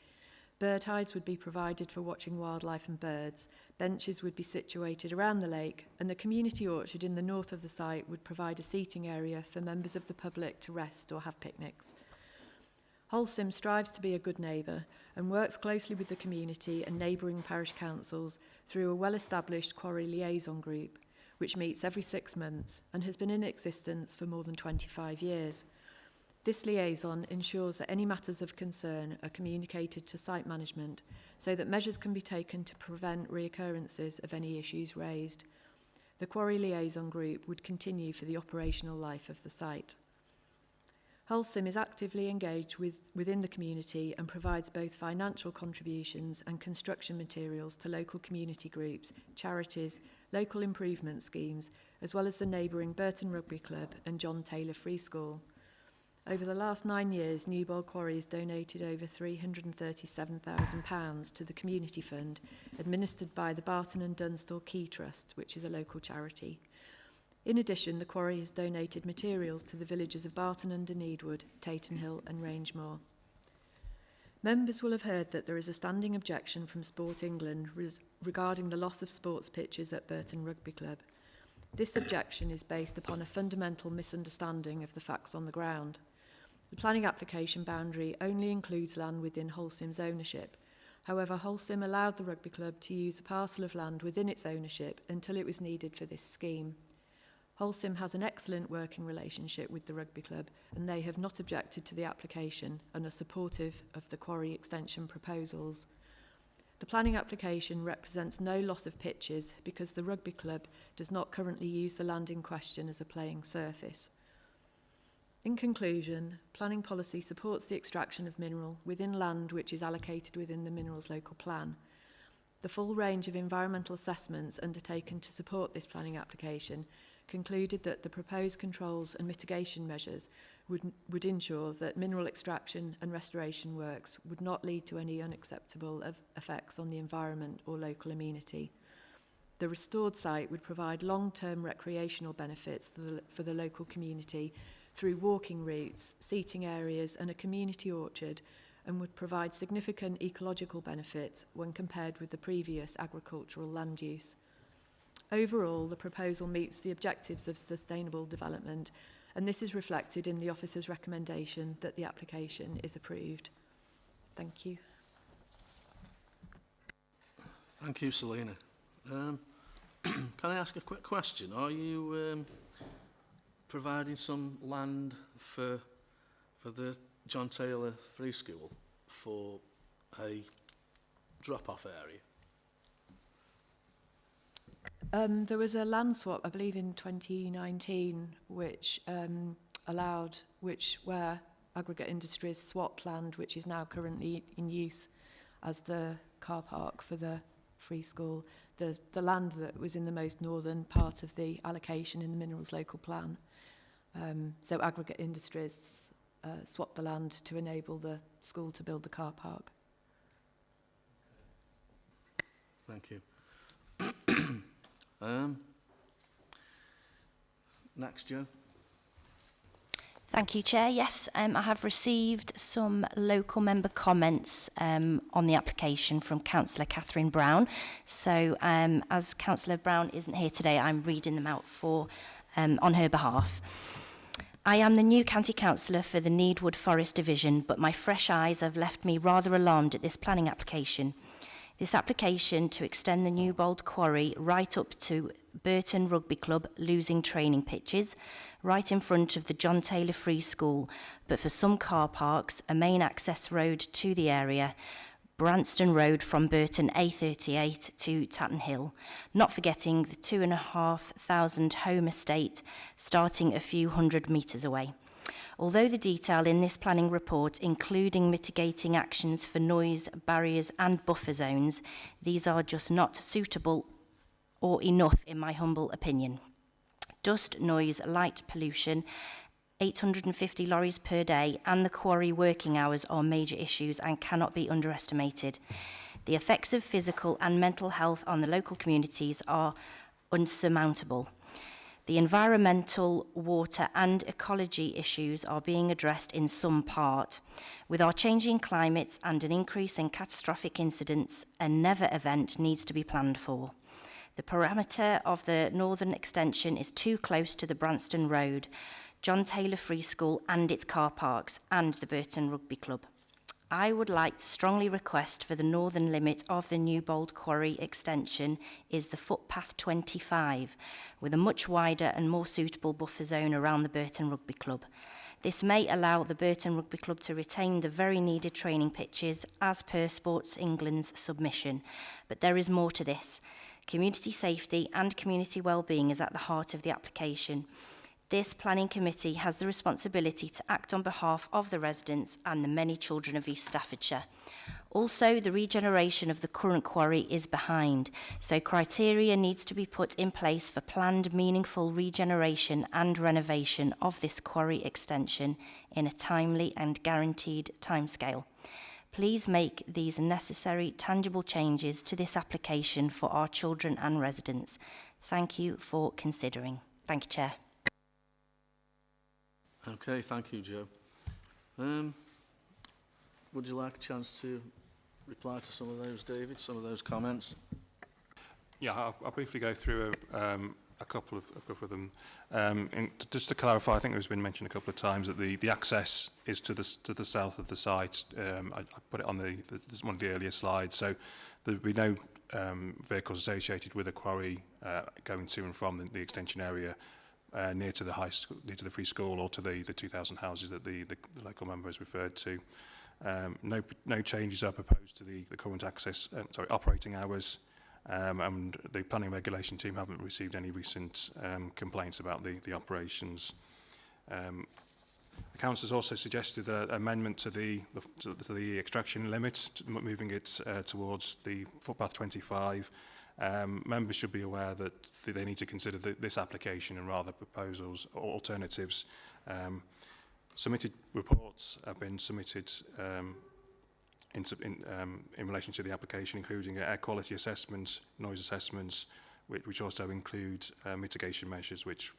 Bird hides would be provided for watching wildlife and birds, benches would be situated around the lake, and the community orchard in the north of the site would provide a seating area for members of the public to rest or have picnics. Holcim strives to be a good neighbour and works closely with the community and neighbouring parish councils through a well-established quarry liaison group, which meets every 6 months and has been in existence for more than 25 years. This liaison ensures that any matters of concern are communicated to site management so that measures can be taken to prevent reoccurrences of any issues raised. The quarry liaison group would continue for the operational life of the site. Holcim is actively engaged within the community and provides both financial contributions and construction materials to local community groups, charities, local improvement schemes, as well as the neighbouring Burton Rugby Club and John Taylor Free School. Over the last 9 years, Newbold Quarry has donated over £337,000 to the community fund, administered by the Barton and Dunstall Key Trust, which is a local charity. In addition, the quarry has donated materials to the villages of Barton under Needwood, Taton Hill and Rangemore. Members will have heard that there is a standing objection from Sport England regarding the loss of sports pitches at Burton Rugby Club. This objection is based upon a fundamental misunderstanding of the facts on the ground. The planning application boundary only includes land within Holcim's ownership. However, Holcim allowed the rugby club to use a parcel of land within its ownership until it was needed for this scheme. Holcim has an excellent working relationship with the rugby club, and they have not objected to the application and are supportive of the quarry extension proposals. The planning application represents no loss of pitches because the rugby club does not currently use the land in question as a playing surface. In conclusion, planning policy supports the extraction of mineral within land which is allocated within the minerals local plan. The full range of environmental assessments undertaken to support this planning application concluded that the proposed controls and mitigation measures would ensure that mineral extraction and restoration works would not lead to any unacceptable effects on the environment or local amenity. The restored site would provide long-term recreational benefits for the local community through walking routes, seating areas and a community orchard, and would provide significant ecological benefits when compared with the previous agricultural land use. Overall, the proposal meets the objectives of sustainable development, and this is reflected in the officer's recommendation that the application is approved. Thank you. Thank you, Selina. Can I ask a quick question? Are you providing some land for the John Taylor Free School for a drop-off area? There was a land swap, I believe, in 2019, which where Aggregate Industries swapped land, which is now currently in use as the car park for the free school. The land that was in the most northern part of the allocation in the minerals local plan. So Aggregate Industries swapped the land to enable the school to build the car park. Thank you. Next, Jo. Thank you, Chair. Yes, I have received some local member comments on the application from Councillor Catherine Brown. So as Councillor Brown isn't here today, I'm reading them out on her behalf. I am the new County Councillor for the Needwood Forest Division, but my fresh eyes have left me rather alarmed at this planning application. This application to extend the Newbold Quarry right up to Burton Rugby Club losing training pitches, right in front of the John Taylor Free School, but for some car parks, a main access road to the area, Branston Road from Burton A38 to Tatton Hill, not forgetting the 2,500 home estate starting a few hundred metres away. Although the detail in this planning report, including mitigating actions for noise, barriers and buffer zones, these are just not suitable or enough in my humble opinion. Dust, noise, light pollution, 850 lorries per day and the quarry working hours are major issues and cannot be underestimated. The effects of physical and mental health on the local communities are unsurmountable. The environmental, water and ecology issues are being addressed in some part. With our changing climates and an increase in catastrophic incidents, a never event needs to be planned for. The parameter of the northern extension is too close to the Branston Road, John Taylor Free School and its car parks and the Burton Rugby Club. I would like to strongly request for the northern limit of the Newbold Quarry extension is the footpath 25, with a much wider and more suitable buffer zone around the Burton Rugby Club. This may allow the Burton Rugby Club to retain the very needed training pitches as per Sports England's submission. But there is more to this. Community safety and community wellbeing is at the heart of the application. This planning committee has the responsibility to act on behalf of the residents and the many children of East Staffordshire. Also, the regeneration of the current quarry is behind, so criteria needs to be put in place for planned meaningful regeneration and renovation of this quarry extension in a timely and guaranteed timescale. Please make these necessary tangible changes to this application for our children and residents. Thank you for considering. Thank you, Chair. Okay, thank you, Joe. Would you like a chance to reply to some of those, David, some of those comments? Yeah, I'll briefly go through a couple of them. Just to clarify, I think it's been mentioned a couple of times that the access is to the south of the site. I put it on this one of the earlier slides. So there'll be no vehicles associated with a quarry going to and from the extension area near to the high school, near to the free school, or to the 2,000 houses that the local member has referred to. No changes are proposed to the current access, operating hours. And the planning and regulation team haven't received any recent complaints about the operations. The council has also suggested an amendment to the extraction limit, moving it towards the footpath 25. Members should be aware that they need to consider this application and rather proposals or alternatives. Submitted reports have been submitted in relation to the application, including air quality assessments, noise assessments, which also include mitigation measures, which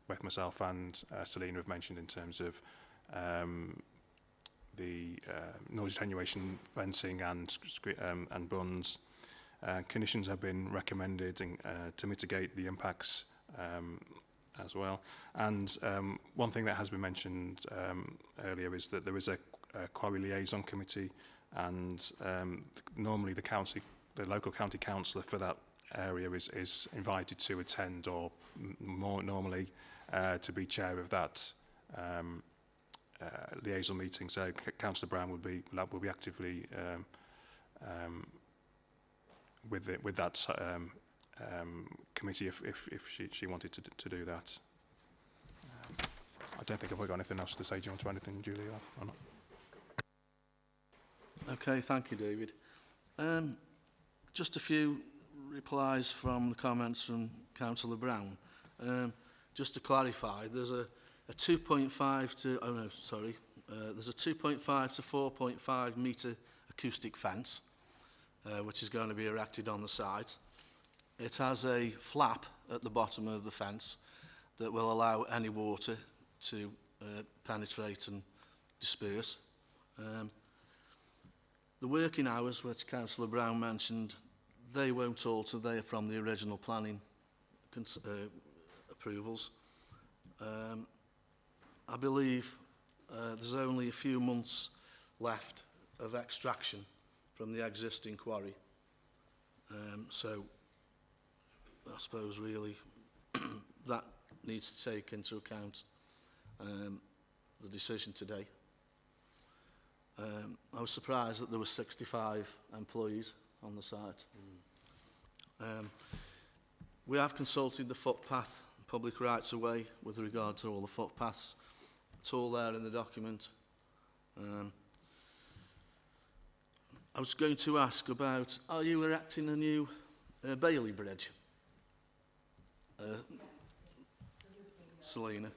both myself and Selina have mentioned in terms of the noise attenuation fencing and bunds. Conditions have been recommended to mitigate the impacts as well. And one thing that has been mentioned earlier is that there is a quarry liaison committee, and normally the local county councillor for that area is invited to attend, or more normally to be chair of that liaison meeting. So Councillor Brown will be actively with that committee if she wanted to do that. I don't think I've got anything else to say. Do you want to add anything, Julie, or not? Okay, thank you, David. Just a few replies from the comments from Councillor Brown. Just to clarify, there's a 2.5 to, oh no, sorry, there's a 2.5 to 4.5 metre acoustic fence, which is going to be erected on the site. It has a flap at the bottom of the fence that will allow any water to penetrate and disperse. The working hours, which Councillor Brown mentioned, they won't alter. They are from the original planning approvals. I believe there's only a few months left of extraction from the existing quarry. So I suppose really that needs to take into account the decision today. I was surprised that there were 65 employees on the site. We have consulted the footpath public rights of way with regard to all the footpaths. It's all there in the document. I was going to ask about, are you erecting a new Bailey Bridge? Selina?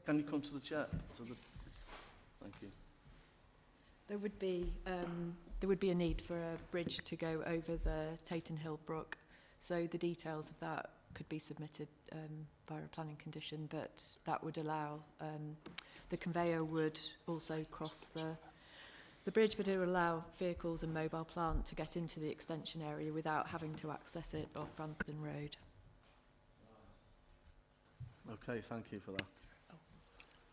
Can you come to the chair? Thank you. There would be a need for a bridge to go over the Taton Hill Brook, so the details of that could be submitted via a planning condition, but that would allow the conveyor would also cross the bridge, but it would allow vehicles and mobile plant to get into the extension area without having to access it off Branston Road. Okay, thank you for that.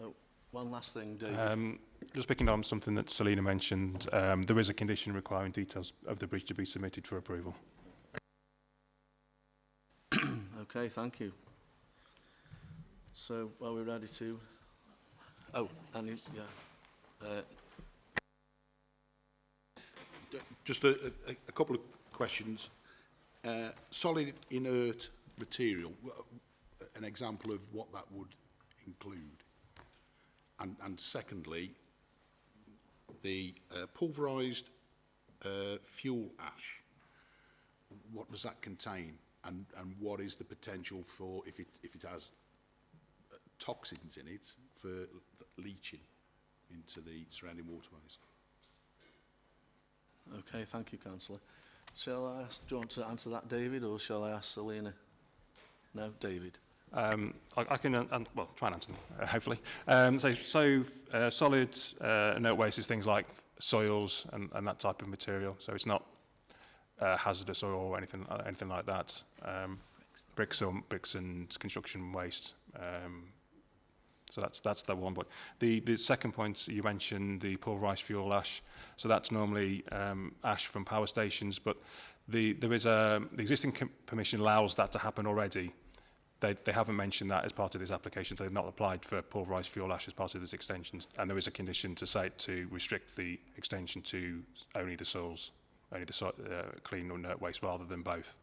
Oh, one last thing, David. Just picking on something that Selina mentioned, there is a condition requiring details of the bridge to be submitted for approval. Okay, thank you. So, are we ready to... Oh, and yeah. Just a couple of questions. Solid inert material, an example of what that would include. And secondly, the pulverised fuel ash, what does that contain? And what is the potential for, if it has toxins in it, for leaching into the surrounding waterways? Okay, thank you, Councillor. Shall I ask, do you want to answer that, David, or shall I ask Selina? No, David. I can, well, try and answer them, hopefully. Solid inert waste is things like soils and that type of material, so it's not hazardous or anything like that. Bricks and construction waste. So that's the one. But the second point you mentioned, the pulverised fuel ash. So that's normally ash from power stations, but the existing permission allows that to happen already. They haven't mentioned that as part of this application. They've not applied for pulverised fuel ash as part of this extension, and there is a condition to restrict the extension to only the soils, only the clean or inert waste rather than both.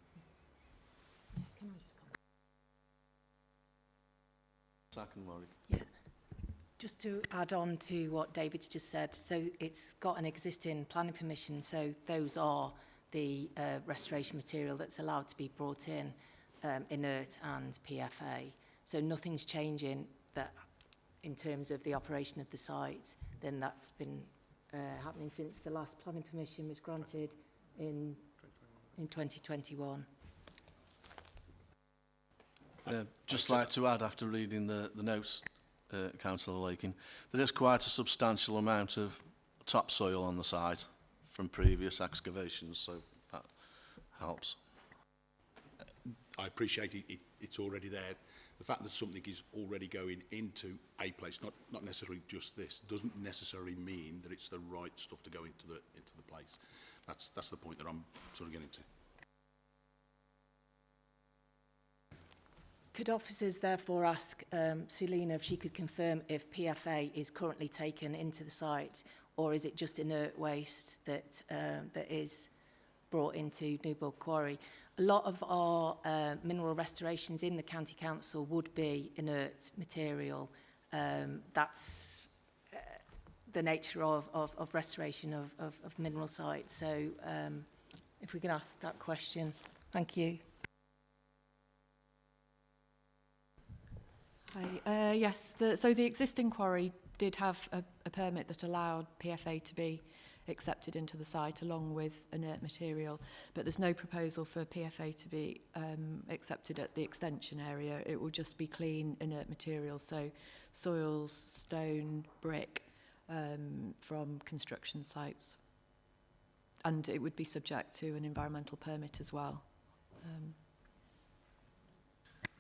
Second, Warwick. Yeah. Just to add on to what David's just said, so it's got an existing planning permission, so those are the restoration material that's allowed to be brought in, inert and PFA. So nothing's changing that in terms of the operation of the site. Then that's been happening since the last planning permission was granted in 2021. Just like to add, after reading the notes, Councillor Lakin, there is quite a substantial amount of topsoil on the site from previous excavations, so that helps. I appreciate it, it's already there. The fact that something is already going into a place, not necessarily just this, doesn't necessarily mean that it's the right stuff to go into the place. That's the point that I'm sort of getting to. Could officers therefore ask Selina if she could confirm if PFA is currently taken into the site, or is it just inert waste that is brought into Newbold Quarry? A lot of our mineral restorations in the County Council would be inert material. That's the nature of restoration of mineral sites. So if we can ask that question. Thank you. Hi. Yes, so the existing quarry did have a permit that allowed PFA to be accepted into the site along with inert material, but there's no proposal for PFA to be accepted at the extension area. It will just be clean inert material, so soils, stone, brick from construction sites. And it would be subject to an environmental permit as well.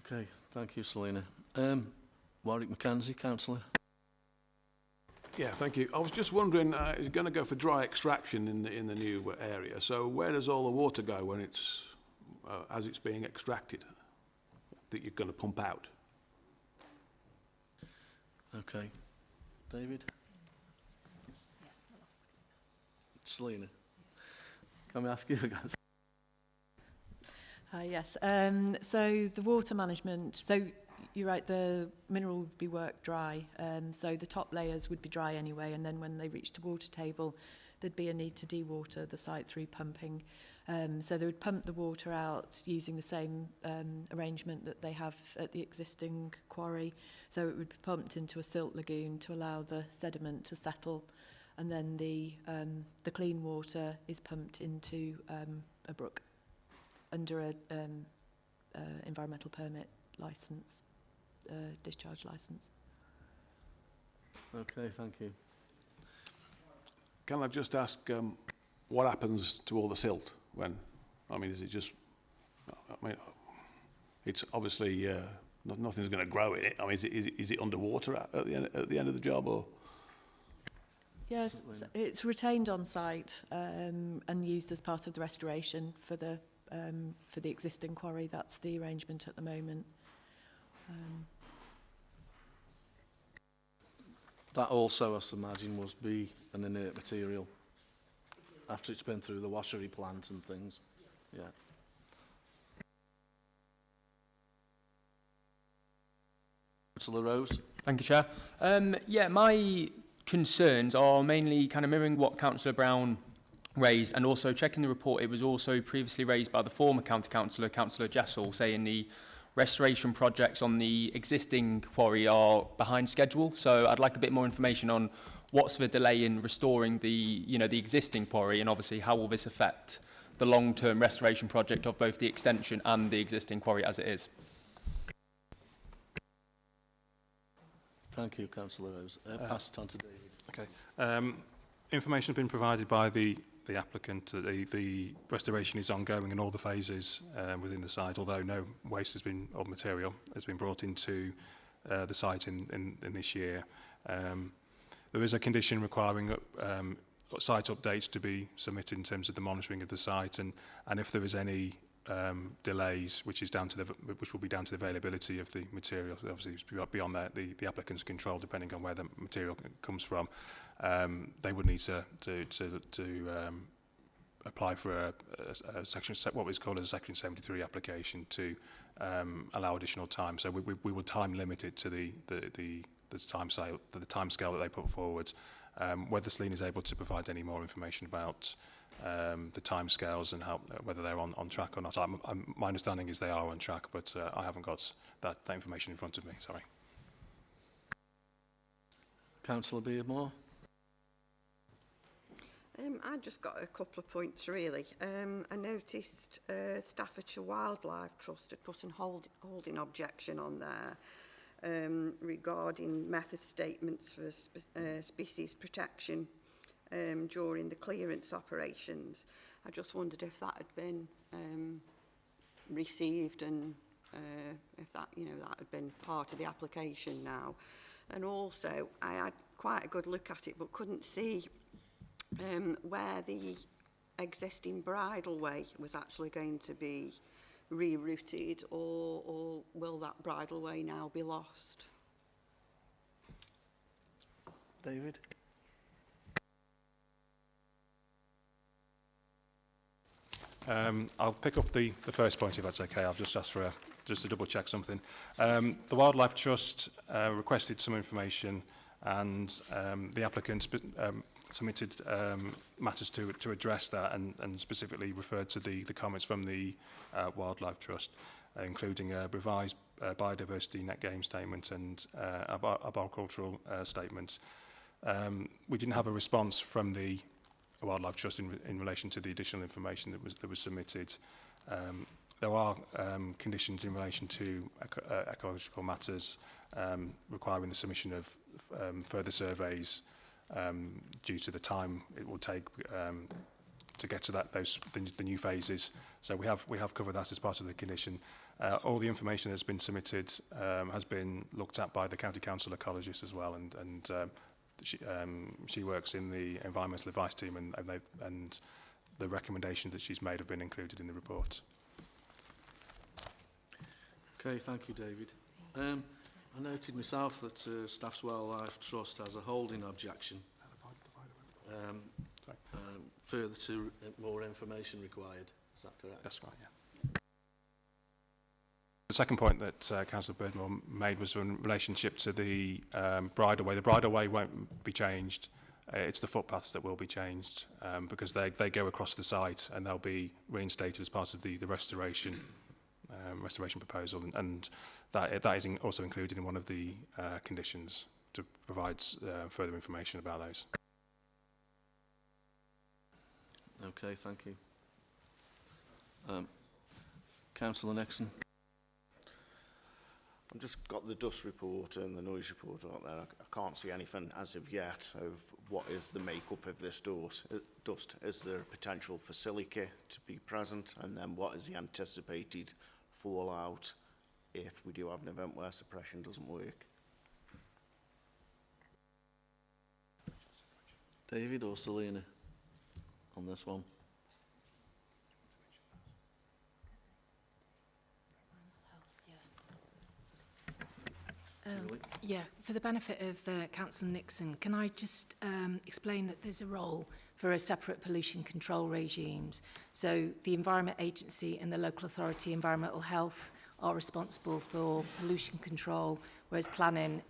Okay, thank you, Selina. Warwick Mackenzie, councillor. Yeah, thank you. I was just wondering, is it going to go for dry extraction in the new area? So where does all the water go when it's as it's being extracted that you're going to pump out? Okay. David? Selina? Can we ask you again? Yes. So the water management, so you're right, the mineral would be worked dry. So the top layers would be dry anyway, and then when they reach the water table, there'd be a need to dewater the site through pumping. So they would pump the water out using the same arrangement that they have at the existing quarry. So it would be pumped into a silt lagoon to allow the sediment to settle, and then the clean water is pumped into a brook under a environmental permit licence, discharge licence. Okay, thank you. Can I just ask what happens to all the silt when, I mean, is it just, I mean, it's obviously nothing's going to grow in it. I mean, is it underwater at the end of the job, or? Yes, so it's retained on site and used as part of the restoration for the existing quarry. That's the arrangement at the moment. That also, I imagine, must be an inert material after it's been through the washery plant and things. Yeah. Councillor Rose. Thank you, Chair. Yeah, my concerns are mainly kind of mirroring what Councillor Brown raised, and also checking the report. It was also previously raised by the former county councillor, Councillor Jessel, saying the restoration projects on the existing quarry are behind schedule. So I'd like a bit more information on what's the delay in restoring the existing quarry, and obviously how will this affect the long-term restoration project of both the extension and the existing quarry as it is. Thank you, Councillor Rose. Pass it on to David. Okay. Information has been provided by the applicant. The restoration is ongoing in all the phases within the site, although no waste of material has been brought into the site in this year. There is a condition requiring site updates to be submitted in terms of the monitoring of the site, and if there is any delays, which will be down to the availability of the material, obviously it's beyond the applicant's control, depending on where the material comes from. They would need to apply for a section, what was called a Section 73 application to allow additional time. So we would time limit it to the time scale that they put forward. Whether Selina is able to provide any more information about the timescales and whether they're on track or not. My understanding is they are on track, but I haven't got that information in front of me. Sorry. Councillor Beardmore. I just got a couple of points really. I noticed Staffordshire Wildlife Trust had put an holding objection on there regarding method statements for species protection during the clearance operations. I just wondered if that had been received and if that had been part of the application now. And also, I had quite a good look at it, but couldn't see where the existing bridleway was actually going to be rerouted, or will that bridleway now be lost? David? I'll pick up the first point if that's okay. I'll just ask for just to double check something. The Wildlife Trust requested some information, and the applicant submitted matters to address that, and specifically referred to the comments from the Wildlife Trust, including a revised biodiversity net gain statement and arboricultural statement. We didn't have a response from the Wildlife Trust in relation to the additional information that was submitted. There are conditions in relation to ecological matters requiring the submission of further surveys due to the time it will take get to the new phases. So we have covered that as part of the condition. All the information that's been submitted has been looked at by the county council ecologist as well, and she works in the environmental advice team, and the recommendations that she's made have been included in the report. Okay, thank you, David. I noted myself that Staff's Wildlife Trust has a holding objection. Further to more information required. Is that correct? That's right, yeah. The second point that Councillor Birdmore made was in relationship to the bridleway. The bridleway won't be changed. It's the footpaths that will be changed because they go across the site and they'll be reinstated as part of the restoration proposal, and that is also included in one of the conditions to provide further information about those. Okay, thank you. Councillor Nixon. I've just got the dust report and the noise report out there. I can't see anything as of yet of what is the makeup of this dust. Is there potential for silica to be present? And then what is the anticipated fallout if we do have an event where suppression doesn't work? David or Selina on this one? Yeah, for the benefit of Councillor Nixon, can I just explain that there's a role for a separate pollution control regimes. So the Environment Agency and the Local Authority Environmental Health are responsible for pollution control, whereas planning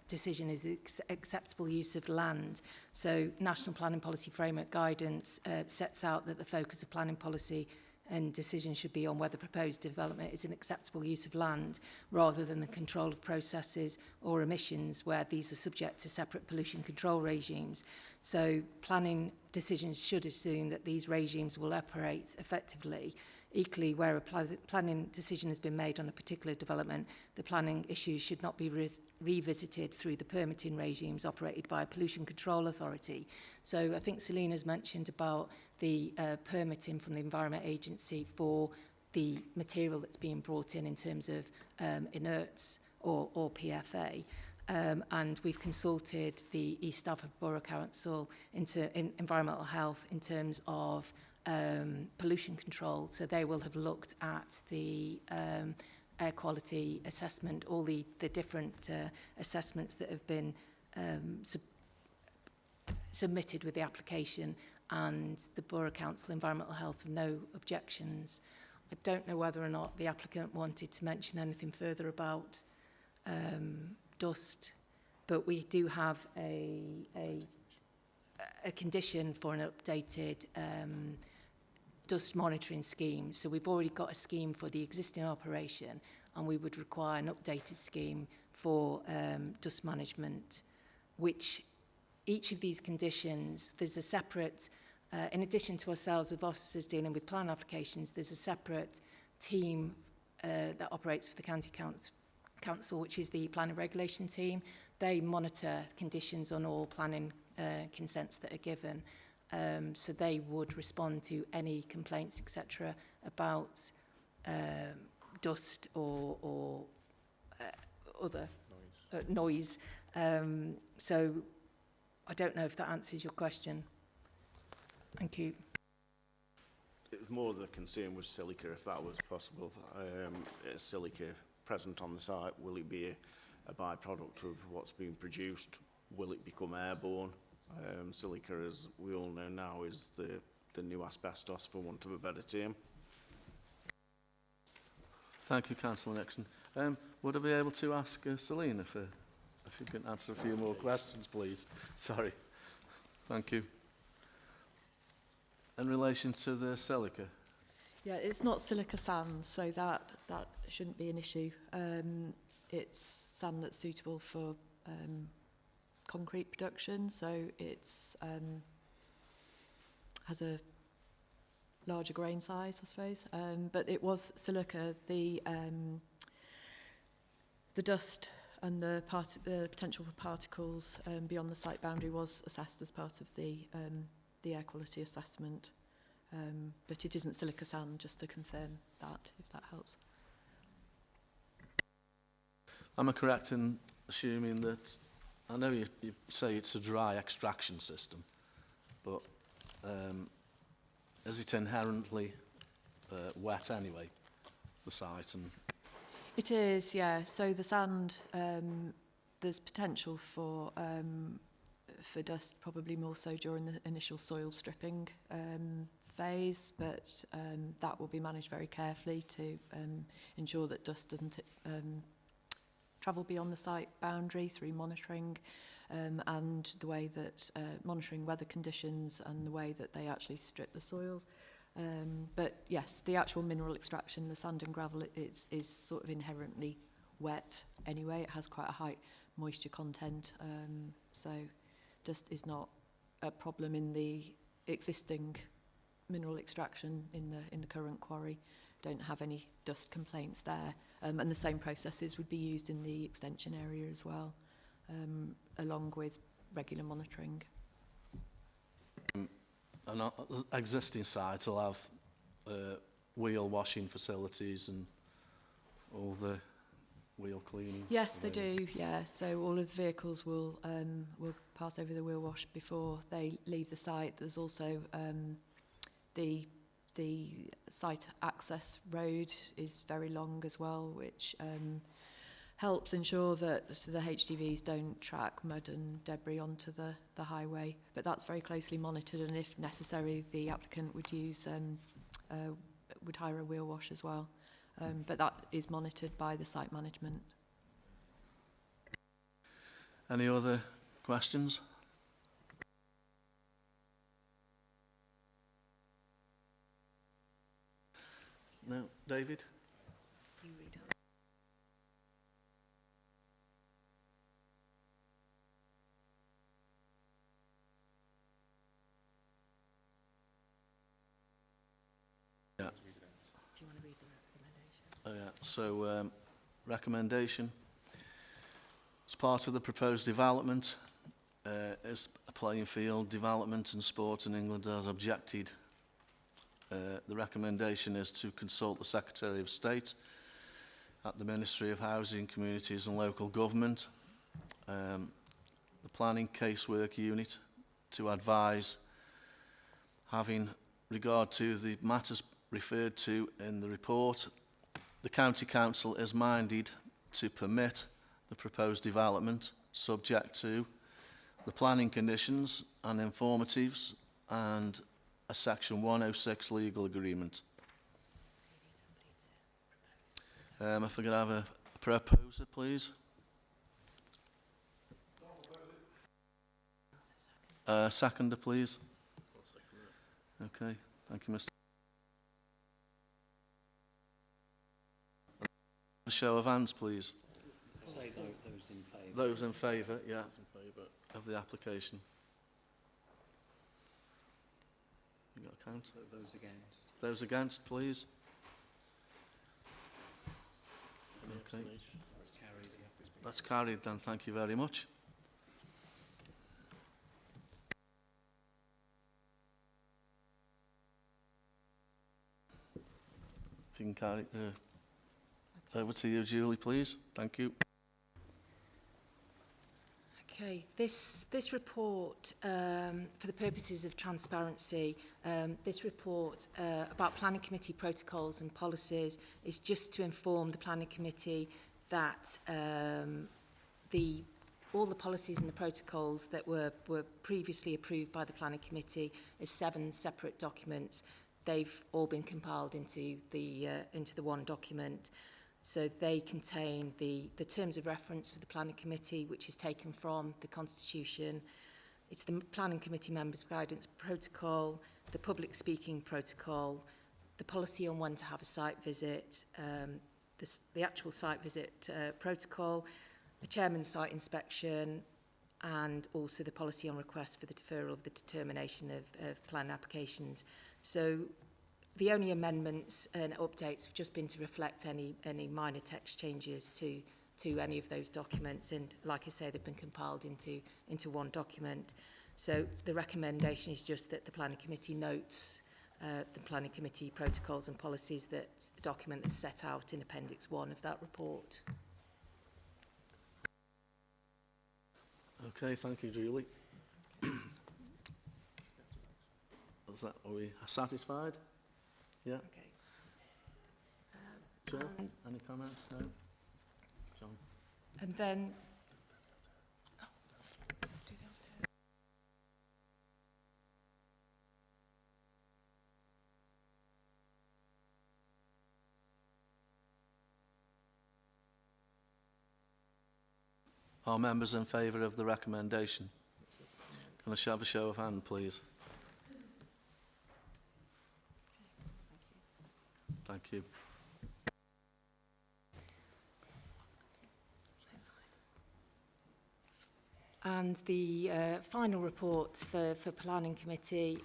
decision is acceptable use of land. So National Planning Policy Framework Guidance sets out that the focus of planning policy and decision should be on whether proposed development is an acceptable use of land rather than the control of processes or emissions where these are subject to separate pollution control regimes. So planning decisions should assume that these regimes will operate effectively. Equally, where a planning decision has been made on a particular development, the planning issues should not be revisited through the permitting regimes operated by a pollution control authority. So I think Selina's mentioned about the permitting from the Environment Agency for the material that's being brought in terms of inerts or PFA. And we've consulted the East Stafford Borough Council into environmental health in terms of pollution control. So they will have looked at the air quality assessment, all the different assessments that have been submitted with the application, and the Borough Council Environmental Health have no objections. I don't know whether or not the applicant wanted to mention anything further about dust, but we do have a condition for an updated dust monitoring scheme. So we've already got a scheme for the existing operation, and we would require an updated scheme for dust management, which each of these conditions, there's a separate, in addition to ourselves of officers dealing with plan applications, there's a separate team that operates for the county council, which is the planning regulation team. They monitor conditions on all planning consents that are given. So they would respond to any complaints, etc., about dust or other noise. So I don't know if that answers your question. Thank you. It was more the concern with silica, if that was possible. Is silica present on the site? Will it be a byproduct of what's being produced? Will it become airborne? Silica, as we all know now, is the new asbestos, for want of a better term. Thank you, Councillor Nixon. Would I be able to ask Selina if you can answer a few more questions, please? Sorry. Thank you. In relation to the silica? Yeah, it's not silica sand, so that shouldn't be an issue. It's sand that's suitable for concrete production, so it's has a larger grain size, I suppose. But it was silica. The dust and the potential for particles beyond the site boundary was assessed as part of the air quality assessment. But it isn't silica sand, just to confirm that, if that helps. Am I correct in assuming that, I know you say it's a dry extraction system, but is it inherently wet anyway, the site? And It is, yeah. So the sand, there's potential for dust, probably more so during the initial soil stripping phase, but that will be managed very carefully to ensure that dust doesn't travel beyond the site boundary through monitoring and the way that monitoring weather conditions and the way that they actually strip the soils. But yes, the actual mineral extraction, the sand and gravel, is sort of inherently wet anyway. It has quite a high moisture content, so dust is not a problem in the existing mineral extraction in the current quarry. Don't have any dust complaints there, and the same processes would be used in the extension area as well, along with regular monitoring. an existing site will have wheel washing facilities and all the wheel cleaning? Yes, they do, yeah. So all of the vehicles will pass over the wheel wash before they leave the site. There's also the site access road is very long as well, which helps ensure that the HGVs don't track mud and debris onto the highway. But that's very closely monitored, and if necessary, the applicant would use would hire a wheel wash as well. But that is monitored by the site management. Any other questions? No, David? You read it. Yeah. Do you want to read the recommendation? Oh, yeah. So, recommendation. As part of the proposed development, is a playing field development and sport in England has objected. The recommendation is to consult the Secretary of State at the Ministry of Housing, Communities and Local Government, the Planning Casework Unit, to advise, having regard to the matters referred to in the report, the County Council is minded to permit the proposed development subject to the planning conditions and informatives and a Section 106 legal agreement. If I could have a proposer, please. Seconder, please. Okay, thank you, Mr. A show of hands, please. Say those in favour. Those in favour, yeah, of the application. You got a count? Those against. Those against, please. Okay. That's carried. That's carried then, thank you very much. If you can carry over to you, Julie, please. Thank you. Okay, this report, for the purposes of transparency, this report about planning committee protocols and policies is just to inform the planning committee that all the policies and the protocols that were previously approved by the planning committee as 7 separate documents, they've all been compiled into the one document. So they contain the terms of reference for the planning committee, which is taken from the Constitution. It's the planning committee members' guidance protocol, the public speaking protocol, the policy on when to have a site visit, the actual site visit protocol, the chairman's site inspection, and also the policy on request for the deferral of the determination of plan applications. So the only amendments and updates have just been to reflect any minor text changes to any of those documents, and like I say, they've been compiled into one document. So the recommendation is just that the planning committee notes the Planning Committee protocols and policies, that the document that's set out in Appendix 1 of that report. Okay, thank you, Julie. Are we satisfied? Yeah. Okay. Joe, any comments? No? John? And then Are members in favour of the recommendation? Can I have a show of hand, please? Thank you. And the final report for Planning Committee,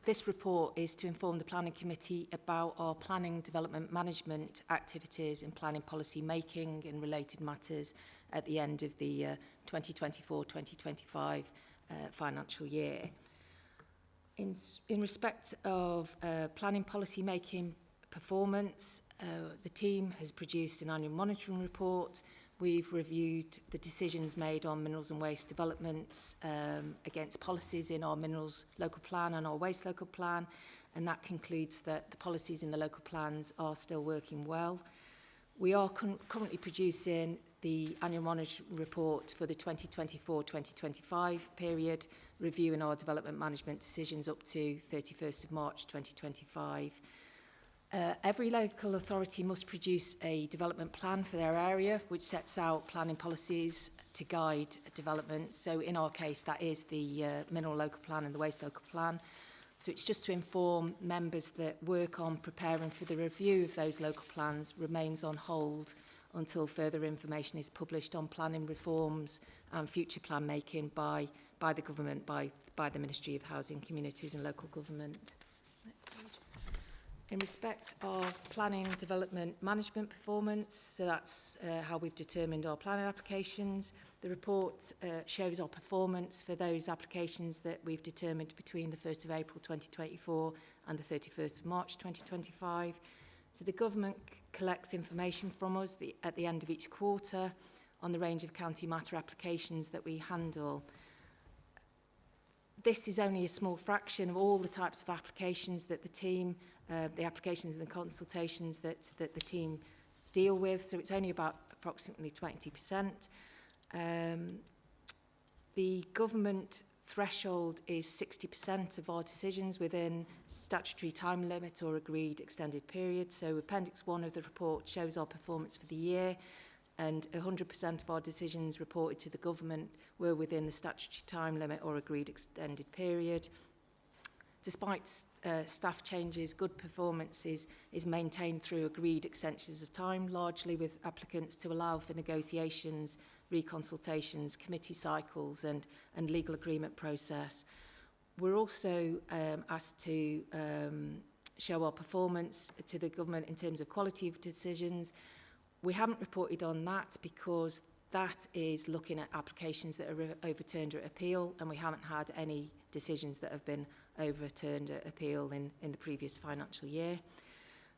this report is to inform the Planning Committee about our planning development management activities and planning policy making and related matters at the end of the 2024-2025 financial year. In respect of planning policy making performance, the team has produced an annual monitoring report. We've reviewed the decisions made on minerals and waste developments against policies in our minerals local plan and our waste local plan, and that concludes that the policies in the local plans are still working well. We are currently producing the annual monitoring report for the 2024-2025 period, reviewing our development management decisions up to 31st of March 2025. Every local authority must produce a development plan for their area, which sets out planning policies to guide development. So in our case, that is the mineral local plan and the waste local plan. So it's just to inform members that work on preparing for the review of those local plans remains on hold until further information is published on planning reforms and future plan making by the government, by the Ministry of Housing, Communities and Local Government. Next page. In respect of planning development management performance, so that's how we've determined our planning applications. The report shows our performance for those applications that we've determined between the 1st of April 2024 and the 31st of March 2025. So the government collects information from us at the end of each quarter on the range of county matter applications that we handle. This is only a small fraction of all the types of applications that the team, the applications and the consultations that the team deal with, so it's only about approximately 20%. The government threshold is 60% of our decisions within statutory time limit or agreed extended period. So Appendix 1 of the report shows our performance for the year, and 100% of our decisions reported to the government were within the statutory time limit or agreed extended period. Despite staff changes, good performance is maintained through agreed extensions of time, largely with applicants to allow for negotiations, reconsultations, committee cycles and legal agreement process. We're also asked to show our performance to the government in terms of quality of decisions. We haven't reported on that because that is looking at applications that are overturned at appeal, and we haven't had any decisions that have been overturned at appeal in the previous financial year.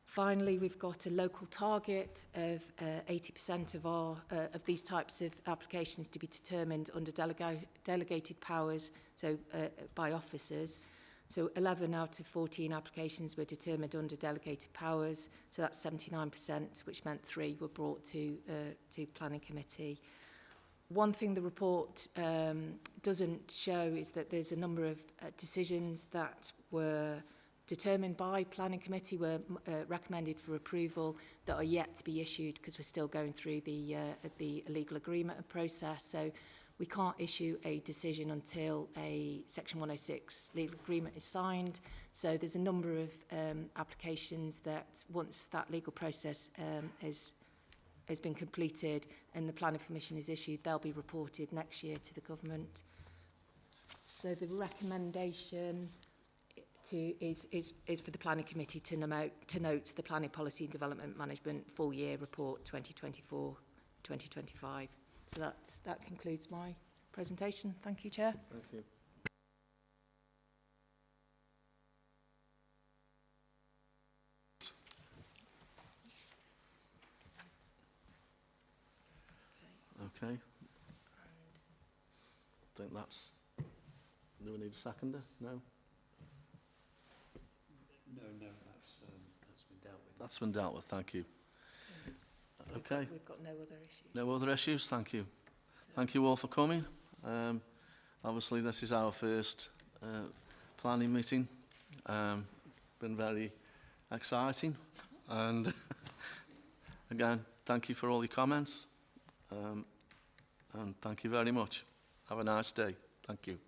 Finally, we've got a local target of 80% of these types of applications to be determined under delegated powers, so by officers. So 11 out of 14 applications were determined under delegated powers, so that's 79%, which meant 3 were brought to Planning Committee. One thing the report doesn't show is that there's a number of decisions that were determined by Planning Committee, were recommended for approval, that are yet to be issued because we're still going through the legal agreement process. So we can't issue a decision until a Section 106 legal agreement is signed. So there's a number of applications that once that legal process has been completed and the planning permission is issued, they'll be reported next year to the government. So the recommendation is for the Planning Committee to note the Planning Policy and Development Management Full Year Report 2024-2025. So that concludes my presentation. Thank you, Chair. Thank you. Okay. I think that's... Do we need a seconder? No? No, that's been dealt with. That's been dealt with, thank you. Okay. We've got no other issues. No other issues, thank you. Thank you all for coming. Obviously, this is our first planning meeting. It's been very exciting. And again, thank you for all your comments. And thank you very much. Have a nice day. Thank you.